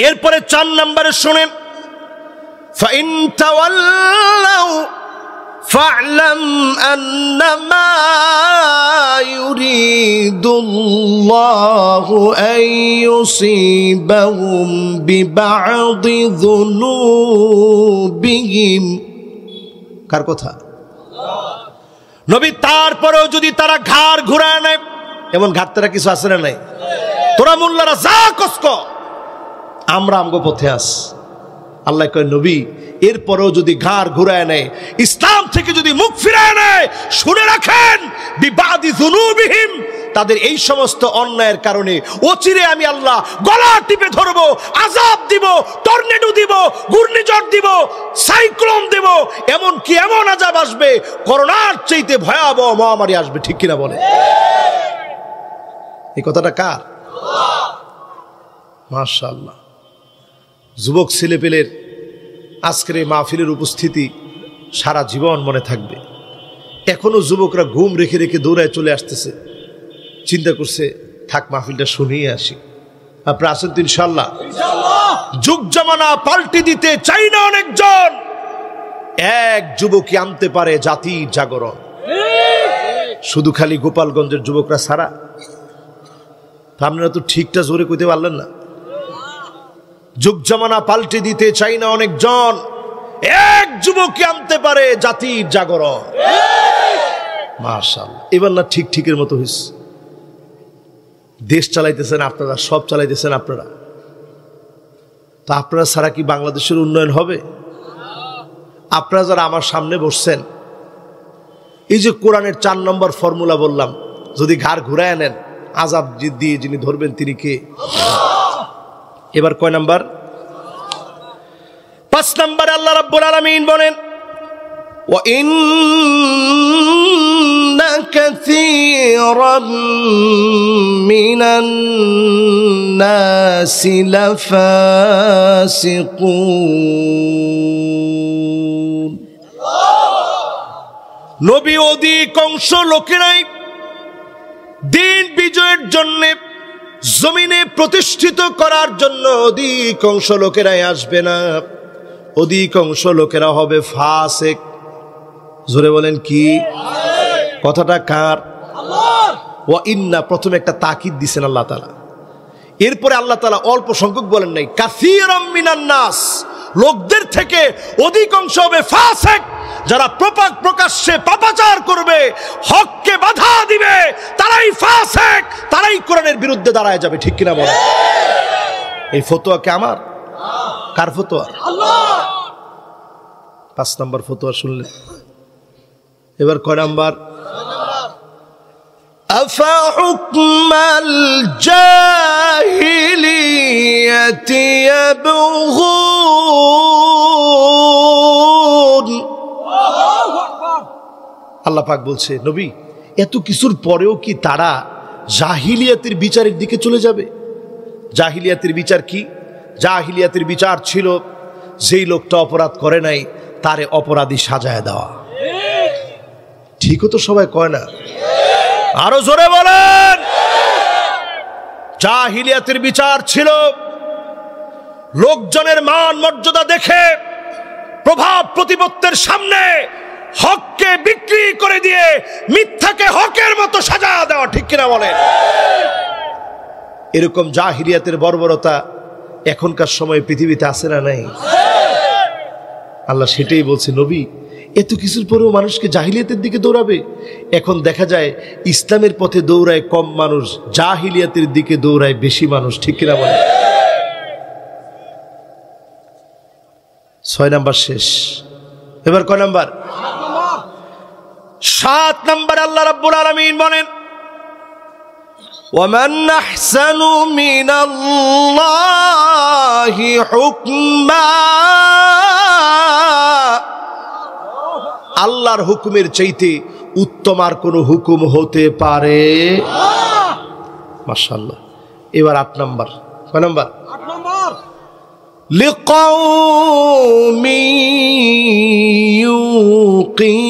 এরপরে 4 নম্বরে শুনেন, ফাইন তাওয়াল্লাউ ফা'লাম আন্নামা ইউরিদুল্লাহু আন ইউসিবাহুম বিবা'দি যুনুবিহিম। কার কথা? নবী। তারপরেও যদি তারা ঘাড় ঘুরায় নেয়, এমন ঘাটতেরা কিছু আছে না নাই? তোরা মোল্লারা যা কষ্ট, আমরা আমগো পথে আস। আল্লাহ কয় নবী, এরপরেও যদি ঘাড় ঘুরায় নেয়, ইসলাম থেকে যদি মুখ ফিরায় নেয়, শুনে রাখেন বিবাদি যুনুবিহিম, তাদের এই সমস্ত অন্যায়ের কারণে অচিরে আমি আল্লাহ গলা টিপে ধরবো, আযাব দিব, টর্নেডো দিব, ঘূর্ণিঝড় দিব, সাইক্লোন দিব, এমন কি এমন আযাব আসবে, করোনার চাইতে ভয়াবহ মহামারী আসবে, ঠিক কিনা বলে? এই কথাটা কার? মাশাআল্লাহ। যুবক ছেলেপেলের আজকের এই মাহফিলের উপস্থিতি সারা জীবন মনে থাকবে। এখনো যুবকরা ঘুম রেখে রেখে দৌড়ায় চলে আসতেছে, চিন্তা করছে থাক মাহফিলটা শুনিয়ে আসি। আপনারা আসেন তো ইনশাআল্লাহ। যুগ জামানা পাল্টে দিতে চাই না অনেকজন, এক যুবকই আনতে পারে জাতির জাগরণ। শুধু খালি গোপালগঞ্জের যুবকরা ছাড়া। আপনারা তো ঠিকটা জোরে কইতে পারলেন না। যুগ জামানা পাল্টে দিতে চাই না অনেকজন, এক যুবককে আনতে পারে জাতির জাগরণ। মাশাআল্লাহ, এবার না ঠিক ঠিকের মতো হইছে। দেশ চালাইতেছেন আপনারা, সব চালাইতেছেন আপনারা, তো আপনারা ছাড়া কি বাংলাদেশের উন্নয়ন হবে? আপনারা যারা আমার সামনে বসছেন, এই যে কোরআনের 4 নম্বর ফর্মুলা বললাম, যদি ঘাড় ঘুরায় নেন, আযাব দিয়ে যিনি ধরবেন তিনি কে? এবার কয় নাম্বার? 5 নম্বরে আল্লাহ রাব্বুল আলামিন বলেন, ওয়া ইন্না কাসীরাম মিনান নাসি লাফাসিকুন। নবী অধিকাংশ লোকেরাই দিন বিজয়ের জন্য, জমিনে প্রতিষ্ঠিত করার জন্য অধিকাংশ লোকেরাই আসবে না। অধিকাংশ লোকেরা হবে ফাসিক। জোরে বলেন কি? কথাটা কার? ওয়া ইন্না, প্রথমে একটা তাকিদ দিছেন আল্লাহ তাআলা। এরপরে আল্লাহ তাআলা অল্প সংখ্যক বলেন নাই, কাসীরাম মিনান নাস, লোকদের থেকে অধিকাংশ হবে ফাসিক, যারা প্রকাশ্যে পাপাচার করবে, হককে বাধা দিবে, তারাই ফাসিক, তারাই কোরআনের বিরুদ্ধে দাঁড়ায় যাবে। ঠিক কিনা বলেন? এই ফতোয়া কি আমার? কার ফতোয়া? আল্লাহ। 5 নম্বর ফতোয়া শুনলেন। এবার কয় নাম্বার? আফা হুকমাল জাহিলিয়াতি ইয়াবগুন। আল্লাহ পাক বলছে, নবী এত কিছুর পরেও কি তারা জাহিলিয়াতের বিচারের দিকে চলে যাবে? জাহিলিয়াতের বিচার কি? জাহিলিয়াতের বিচার ছিল যেই লোকটা অপরাধ করে নাই তারে অপরাধী সাজায় দেওয়া। ঠিকও তো সবাই কয় না? আরো জোরে বলেন। জাহিলিয়াতের বিচার ছিল লোকজনের মান মর্যাদা দেখে প্রভাব প্রতিপত্তির সামনে হককে বিক্রি করে দিয়ে মিথ্যাকে হকের মতো সাজা দেওয়া। ঠিক কিনা বলেন? এরকম জাহিলিয়াতের বর্বরতা এখনকার সময় পৃথিবীতে আছে না নাই? আল্লাহ সেটাই বলছে, নবী এত কিছুর পরেও মানুষকে জাহিলিয়াতের দিকে দৌড়াবে? এখন দেখা যায় ইসলামের পথে দৌড়ায় কম মানুষ, জাহিলিয়াতের দিকে দৌড়ায় বেশি মানুষ। ঠিক কিনা বলে? 6 নাম্বার শেষ। এবার কয় নাম্বার? 7 নাম্বার। আল্লাহ রাব্বুল আলামিন বলেন, ওয়ামান আহসানু মিনাল্লাহি হুকমা, আল্লাহর হুকুমের চাইতে উত্তম আর কোন হুকুম হতে পারে? মাশাআল্লাহ। এবার 8 নাম্বার। কয় নাম্বার? 8 নাম্বার। লিকাউমি ইউকিনুন,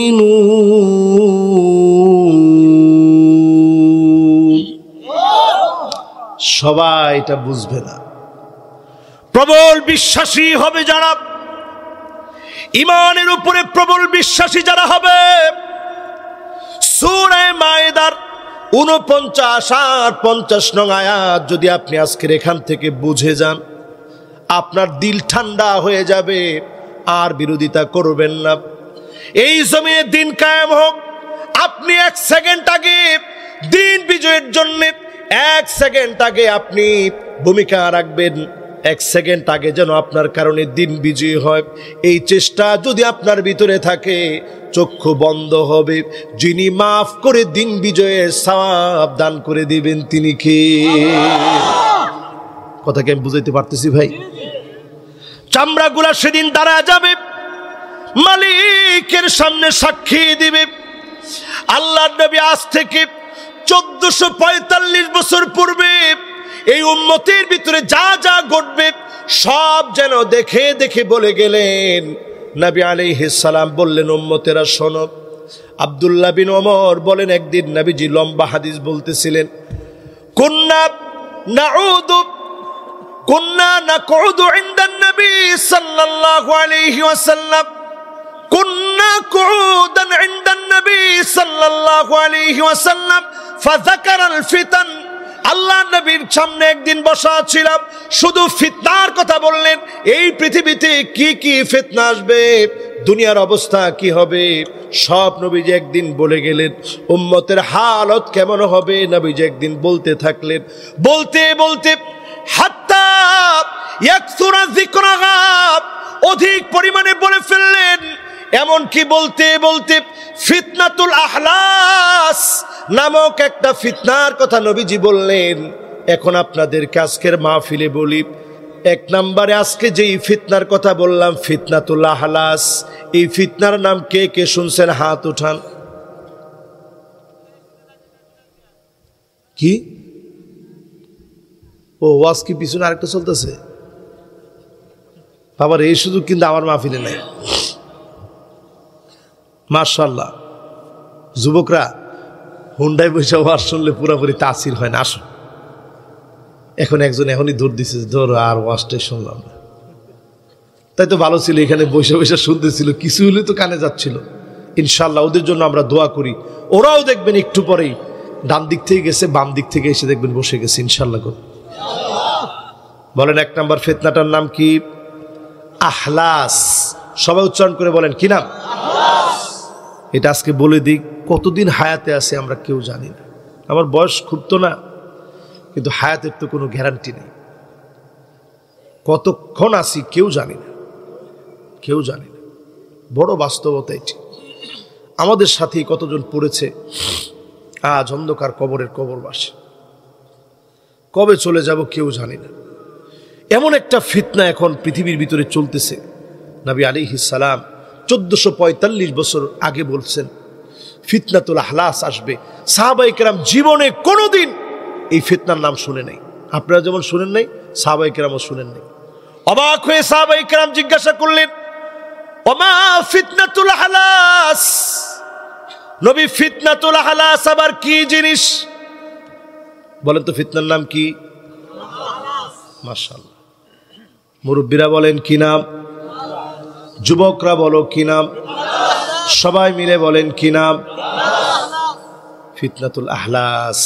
সবাই এটা বুঝবে না। প্রবল বিশ্বাসী হবে যারা, ইমানের উপরে প্রবল বিশ্বাসী যারা হবে, সূরা মায়েদার 49 আর 50 নং আয়াত যদি আপনি আজকের এখান থেকে বুঝে যান, আপনার দিল ঠান্ডা হয়ে যাবে, আর বিরোধিতা করবেন না। এই জমিনে দিন কায়েম হোক। আপনি 1 সেকেন্ড আগে দিন বিজয়ের জন্য 1 সেকেন্ড আগে আপনি ভূমিকা রাখবেন। 1 সেকেন্ড আগে যেন আপনার কারণে দিন বিজয়ী হয়, এই চেষ্টা যদি আপনার ভিতরে থাকে, চক্ষু বন্ধ হবে। যিনি মাফ করে দিন বিজয়ের সওয়াব দান করে দিবেন তিনি কে? কথা কি আমি বুঝাইতে পারতেছি ভাই? চামড়াগুলা সেদিন দাঁড়া যাবে, মালিকের সামনে সাক্ষী দিবে। আল্লাহর নবী আজ থেকে 1445 বছর পূর্বে এই উম্মতের ভিতরে যা যা ঘটবে সব যেন দেখে দেখে বলে গেলেন। নবী আলাইহিস সালাম বললেন, উম্মতেরা শোনো। আব্দুল্লাহ বিন ওমর বলেন, একদিন নবীজি লম্বা হাদিস বলতেছিলেন, কুন্না নাকুদু ইনদান নবী সাল্লাল্লাহু আলাইহি ওয়াসাল্লাম, কুন্না কুউদান ইনদান নবী সাল্লাল্লাহু আলাইহি ওয়াসাল্লাম ফাযাকারাল ফিতান। আল্লাহ নবীর সামনে একদিন বসা ছিলাম, শুধু ফিতনার কথা বললেন। এই পৃথিবীতে কি কি ফিতনা আসবে, দুনিয়ার অবস্থা কি হবে, সব নবীজি একদিন বলে গেলেন। উম্মতের হালত কেমন হবে নবীজি একদিন বলতে থাকলেন। বলতে বলতে হাত্তা ইয়াকসুরা যিকরাহা, অধিক পরিমাণে বলে ফেললেন। এমন কি বলতে বলতে ফিতনাতুল আহলাস নামক একটা ফিতনার কথা নবীজি বললেন। এখন আপনাদেরকে আজকের মাহফিলে বলি, 1 নম্বরে আজকে যেই ফিতনার কথা বললাম, ফিতনাতুল আহলাস, এই ফিতনার নাম কে কে শুনছেন? হাত উঠান। কি? ও ওয়াজ কি পিছনে আরেকটা চলতেছে? বাবার এই সুযোগ কিন্তু আমার মাহফিলে নাই। মাশাআল্লাহ। যুবকরা হুন্ডায় বসে ওয়াজ শুনলে পুরোপুরি তাসির হয় না। আসুন, এখন একজন এখনই দৌড় দিচ্ছে, ধর আর ওয়াজটাই শুনলাম না। তাই তো ভালো ছিল, এখানে বসে বসে শুনতেছিল, কিছু হলে তো কানে যাচ্ছিল। ইনশাল্লাহ ওদের জন্য আমরা দোয়া করি। ওরাও দেখবেন একটু পরেই ডান দিক থেকে গেছে, বাম দিক থেকে এসে দেখবেন বসে গেছে ইনশাল্লাহ। বলেন 1 নাম্বার ফিতনাটার নাম কি? আহলাস। সবাই উচ্চারণ করে বলেন, কি নাম? এটা আজকে বলে দিই, কতদিন হায়াতে আছে আমরা কেউ জানি না। আমার বয়স খুব তো না, কিন্তু হায়াতের তো কোনো গ্যারান্টি নেই। কতক্ষণ আছি কেউ জানি না, কেউ জানি না। বড় বাস্তবতা এটি। আমাদের সাথেই কতজন পড়েছে আজ অন্ধকার কবরের কবরবাসী। কবে চলে যাব কেউ জানি না। এমন একটা ফিতনা এখন পৃথিবীর ভিতরে চলতেছে। নবী আলাইহিস সালাম 1445 বছর আগে বলছেন ফিতনাতুল আহলাস আসবে। সাহাবায়ে কেরাম জীবনে কোনোদিন এই ফিতনার নাম শুনে নাই। আপনারা যেমন শুনেন নাই, সাহাবায়ে কেরামও শুনেন নাই। অবাক হয়ে সাহাবায়ে কেরাম জিজ্ঞাসা করলেন, ওমা ফিতনাতুল আহলাস? নবী, ফিতনাতুল আহলাস আবার কি জিনিস বলেন তো? ফিতনার নাম কি? মাশাআল্লাহ। মুরব্বীরা বলেন কি নাম? যুবকরা বলো কি নাম? সবাই মিলে বলেন কি নাম? ফিতনাতুল আহলাস।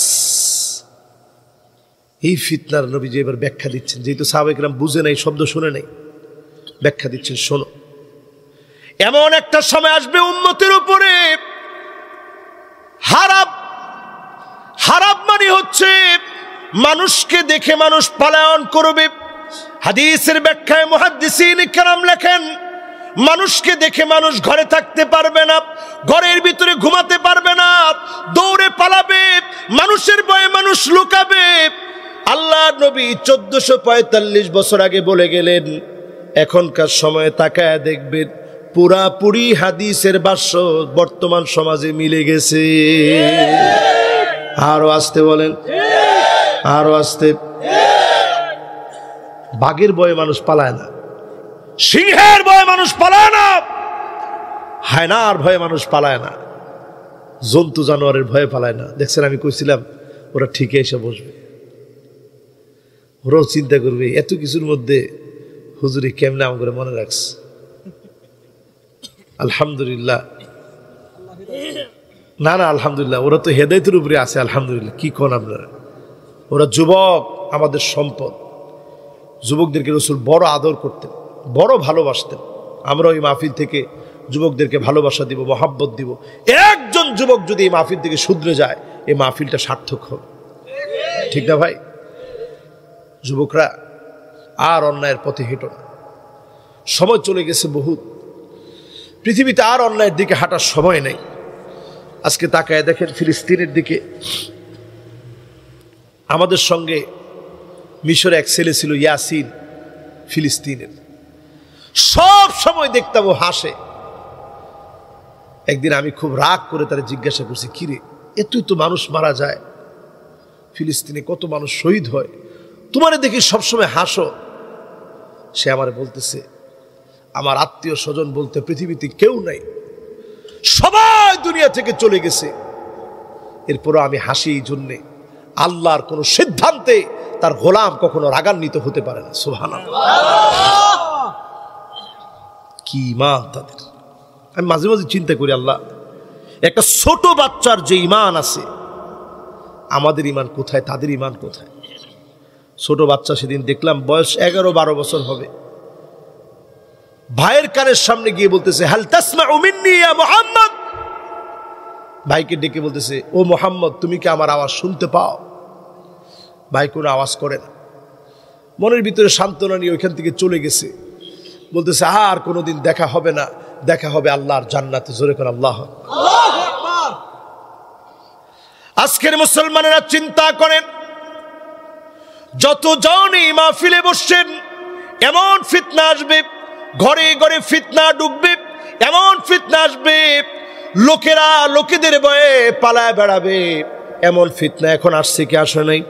এই ফিতনার নবীজি এবার ব্যাখ্যা দিচ্ছেন, যেহেতু সাহাবায়ে কেরাম বুঝে নাই, শব্দ শুনে নাই, ব্যাখ্যা দিচ্ছেন। শোনো, এমন একটা সময় আসবে উম্মতের উপরে হারাব। হারাব মানে হচ্ছে মানুষকে দেখে মানুষ পলায়ন করবে। হাদিসের ব্যাখ্যায় মুহাদ্দিসিন কেরাম লেখেন, মানুষকে দেখে মানুষ ঘরে থাকতে পারবে না, ঘরের ভিতরে ঘুমাতে পারবে না, দৌড়ে পালাবে, মানুষের ভয়ে মানুষ লুকাবে। আল্লাহ নবী 1445 বছর আগে বলে গেলেন, এখনকার সময়ে তাকায় দেখবেন পুরাপুরি হাদিসের ভাষ্য বর্তমান সমাজে মিলে গেছে। আরো আসতে বলেন, আরো আসতে। বাঘের ভয়ে মানুষ পালায় না, সিংহের ভয়ে মানুষ পালায় না, হায়নার ভয়ে মানুষ পালায় না, জন্তু জানোয়ারের ভয়ে পালায় না। দেখছেন, আমি কইছিলাম ওরা ঠিকই এসে বসবে, ওরাও চিন্তা করবে এত কিছুর মধ্যে হুজুরি কেমনে আমাকে মনে রাখছে। আলহামদুলিল্লাহ, না না আলহামদুলিল্লাহ, ওরা তো হেদায়েতের উপরে আছে। আলহামদুলিল্লাহ। কি কোন আপনারা? ওরা যুবক, আমাদের সম্পদ। যুবকদেরকে রাসূল বড় আদর করতেন, বড় ভালোবাসতেন। আমরা ওই মাহফিল থেকে যুবকদেরকে ভালোবাসা দিব, মহাব্বত দিব। একজন যুবক যদি এই মাহফিল থেকে শুধরে যায়, এই মাহফিলটা সার্থক হবে। ঠিক না ভাই? যুবকরা আর অন্যায়ের পথে হেঁটো না, সময় চলে গেছে বহুত। পৃথিবীতে আর অন্যায়ের দিকে হাঁটার সময় নেই। আজকে তাকায় দেখেন ফিলিস্তিনের দিকে। আমাদের সঙ্গে মিশরে এক ছেলে ছিল ইয়াসিন, ফিলিস্তিনের। সব সময় দেখতাম ও হাসে। একদিন আমি খুব রাগ করে তারা জিজ্ঞাসা করছি, কিরে এতই তো মানুষ মারা যায়, ফিলিস্তিনে কত মানুষ শহীদ হয়, তোমারে দেখি সবসময় হাসো। সে আমারে বলতেছে, আমার আত্মীয় স্বজন বলতে পৃথিবীতে কেউ নাই, সবাই দুনিয়া থেকে চলে গেছে, এরপরও আমি হাসি এই জন্যে আল্লাহর কোন সিদ্ধান্তে তার গোলাম কখনো রাগান্বিত হতে পারে না। সুবহানাল্লাহ। কি ঈমান তাদের! আমি মাঝে মাঝে চিন্তা করি, আল্লাহ, একটা ছোট বাচ্চার যে ঈমান আছে, আমাদের ঈমান কোথায়, তাদের ঈমান কোথায়? ছোট বাচ্চা সেদিন দেখলাম বয়স 11-12 বছর হবে, ভাইয়ের কানের সামনে গিয়ে বলতেছে, হাল তাসমাউ মিন্নি ইয়া মুহাম্মদ। ভাইকে ডেকে বলতেছে, ও মুহাম্মদ, তুমি কি আমার আওয়াজ শুনতে পাও? ভাই কোনো আওয়াজ করে না। মনের ভিতরে সান্ত্বনা নিয়ে ওইখান থেকে চলে গেছে। বলতেছে, আর কোনোদিন দেখা হবে না, দেখা হবে আল্লাহর জান্নাতে। জোরে করে আল্লাহ আকবার। আজকের মুসলমানেরা চিন্তা করেন, যতজন এই মাহফিলে বসছেন, এমন ফিতনা আসবে, ঘরে ঘরে ফিতনা ঢুকবে, এমন ফিতনা আসবে লোকেরা লোকেদের ভয়ে পালায় বেড়াবে। এমন ফিতনা এখন আসছে কি আসে নাই?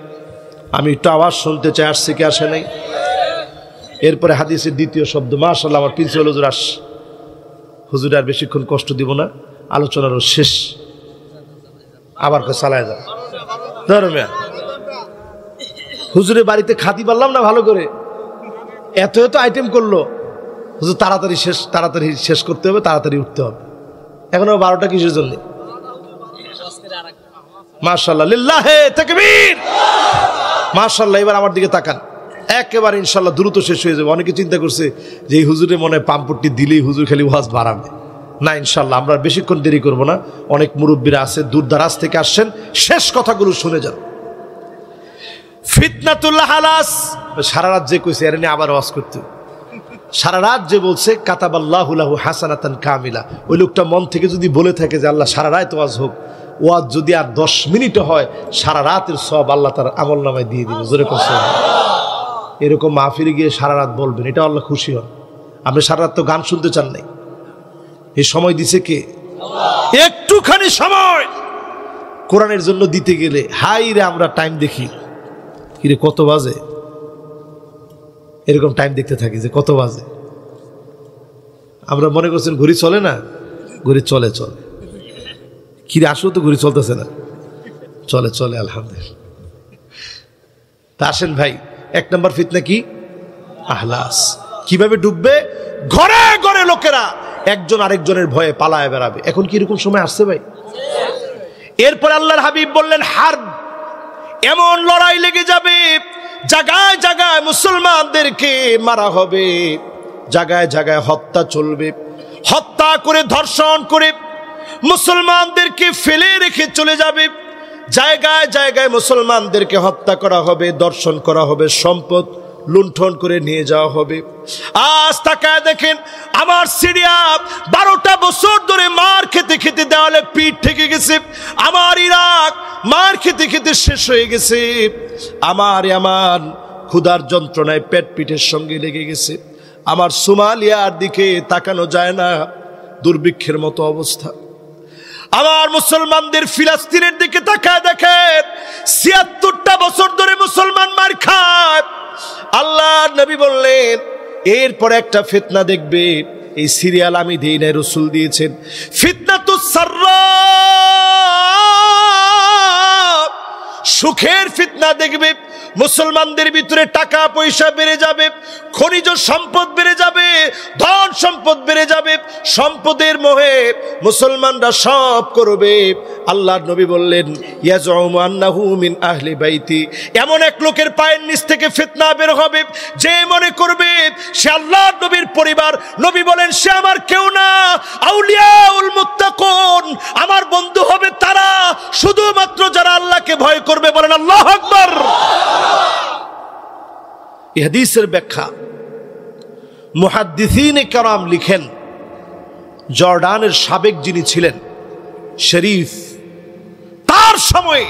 আমি একটু আওয়াজ শুনতে চাই, আসছে কি আসে নাই? এরপরে হাদিসের দ্বিতীয় শব্দ, মাশাআল্লাহ, আমার প্রিন্সিপাল হুজুর আস। হুজুর আর বেশিক্ষণ কষ্ট দিব না, আলোচনারও শেষ। আবার চালায় যাও ধরো মিয়া। হুজুরের বাড়িতে খাতি পারলাম না ভালো করে, এত এত আইটেম করলো। হুজুর তাড়াতাড়ি শেষ করতে হবে, তাড়াতাড়ি উঠতে হবে। এখন 12টা কিসের জন্য? মাশাআল্লাহ, লিল্লাহে তাকবীর, মাশাআল্লাহ। এবার আমার দিকে তাকান, একেবারে ইনশাআল্লাহ দ্রুত শেষ হয়ে যাবে। অনেকে চিন্তা করছে যে এই হুজুরের মনে হয় পাম্পটি দিলেই হুজুর খালি ওয়াজ বাড়াবে। না, ইনশাআল্লাহ আমরা বেশিক্ষণ দেরি করব না। অনেক মুরব্বীরা আছে, দূর দারাজ থেকে আসছেন, শেষ কথাগুলো শুনে যান। ফিতনাতুল হালাস, সারা রাত যে কইছে এর নিয়ে আবার ওয়াজ করতে, সারা রাত যে বলছে কাতাবাল্লাহু লাহু হাসানাতান কামিলা, ওই লোকটা মন থেকে যদি বলে থাকে যে আল্লাহ সারা রাত ওয়াজ হোক, ওয়াজ যদি আর 10 মিনিটও হয়, সারা রাতের সব আল্লাহ তার আমল নামায় দিয়ে দিবে। জোরে কসম, এরকম মাহফিলে গিয়ে সারা রাত বলবেন, এটা আল্লাহ খুশি হন। আপনি সারা রাত তো গান শুনতে চান নাই, এই সময় দিছে কে? একটুখানি সময় কোরআনের জন্য দিতে গেলে হাই রে, আমরা টাইম দেখি কিরে কত বাজে, এরকম টাইম দেখতে থাকি যে কত বাজে। আমরা মনে করছেন ঘড়ি চলে না, ঘড়ি চলে চলে। কিরে আসলে তো ঘড়ি চলতেছে না, চলে চলে আলহামদুলিল্লাহ। তা আসেন ভাই, 1 নম্বর ফিতনা কি? আহলাস। কিভাবে ডুববে? ঘরে ঘরে লোকেরা একজন আরেকজনের ভয়ে পালায় বেড়াবে। এখন কি এরকম সময় আসছে ভাই? এরপর আল্লাহর হাবিব বললেন হারব, এমন লড়াই লেগে যাবে, জায়গায় জায়গায় মুসলমানদেরকে মারা হবে, জায়গায় জায়গায় হত্যা চলবে, হত্যা করে ধর্ষণ করে মুসলমানদেরকে ফেলে রেখে চলে যাবে, জায়গায় জায়গায় মুসলমানদেরকে হত্যা করা হবে, দর্শন করা হবে, সম্পদ লুণ্ঠন করে নিয়ে যাওয়া হবে। আজ তাকায় দেখেন, আমার সিরিয়া 12টা বছর ধরে মার খেতে খেতে দেওয়ালে পিঠ থেকে গেছে, আমার ইরাক মার খেতে খেতে শেষ হয়ে গেছে, আমার ইয়ামান ক্ষুধার যন্ত্রণায় পেট পিঠের সঙ্গে লেগে গেছে, আমার সোমালিয়ার দিকে তাকানো যায় না, দুর্ভিক্ষের মতো অবস্থা। আমার মুসলমানদের ফিলিস্তিনের দিকে তাকায় দেখেন, ৭৬টা বছর ধরে মুসলমান মার খায়। আল্লাহর নবী বললেন এরপরে একটা ফিতনা দেখবে, এই সিরিয়াল আমি দেই নাই, রাসূল দিয়েছেন। ফিতনাতুস সাররা, সুখের ফিতনা দেখবে, মুসলমানদের ভিতরে টাকা পয়সা বেড়ে যাবে, খনিজ সম্পদ বেড়ে যাবে, ধন সম্পদ বেড়ে যাবে, সম্পদের মোহে মুসলমানরা সব করবে। আল্লাহর নবী বললেন ইয়াজউমু আন্নাহু মিন আহলি বাইতি, এমন এক লোকের পায়ের নিচ থেকে ফিতনা বের হবে যে মনে করবে সে আল্লাহর নবীর পরিবার। নবী বলেন সে আমার কেউ না, আউলিয়াউল মুত্তাকুন, আমার বন্ধু হবে তারা, শুধুমাত্র যারা আল্লাহকে ভয় করবে। বলেন আল্লাহু আকবার। এই হাদিসের ব্যাখ্যা মুহাদ্দিসিনে কেরাম লিখেন, জর্ডানের সাবেক যিনি ছিলেন শরীফ, তার সময়ে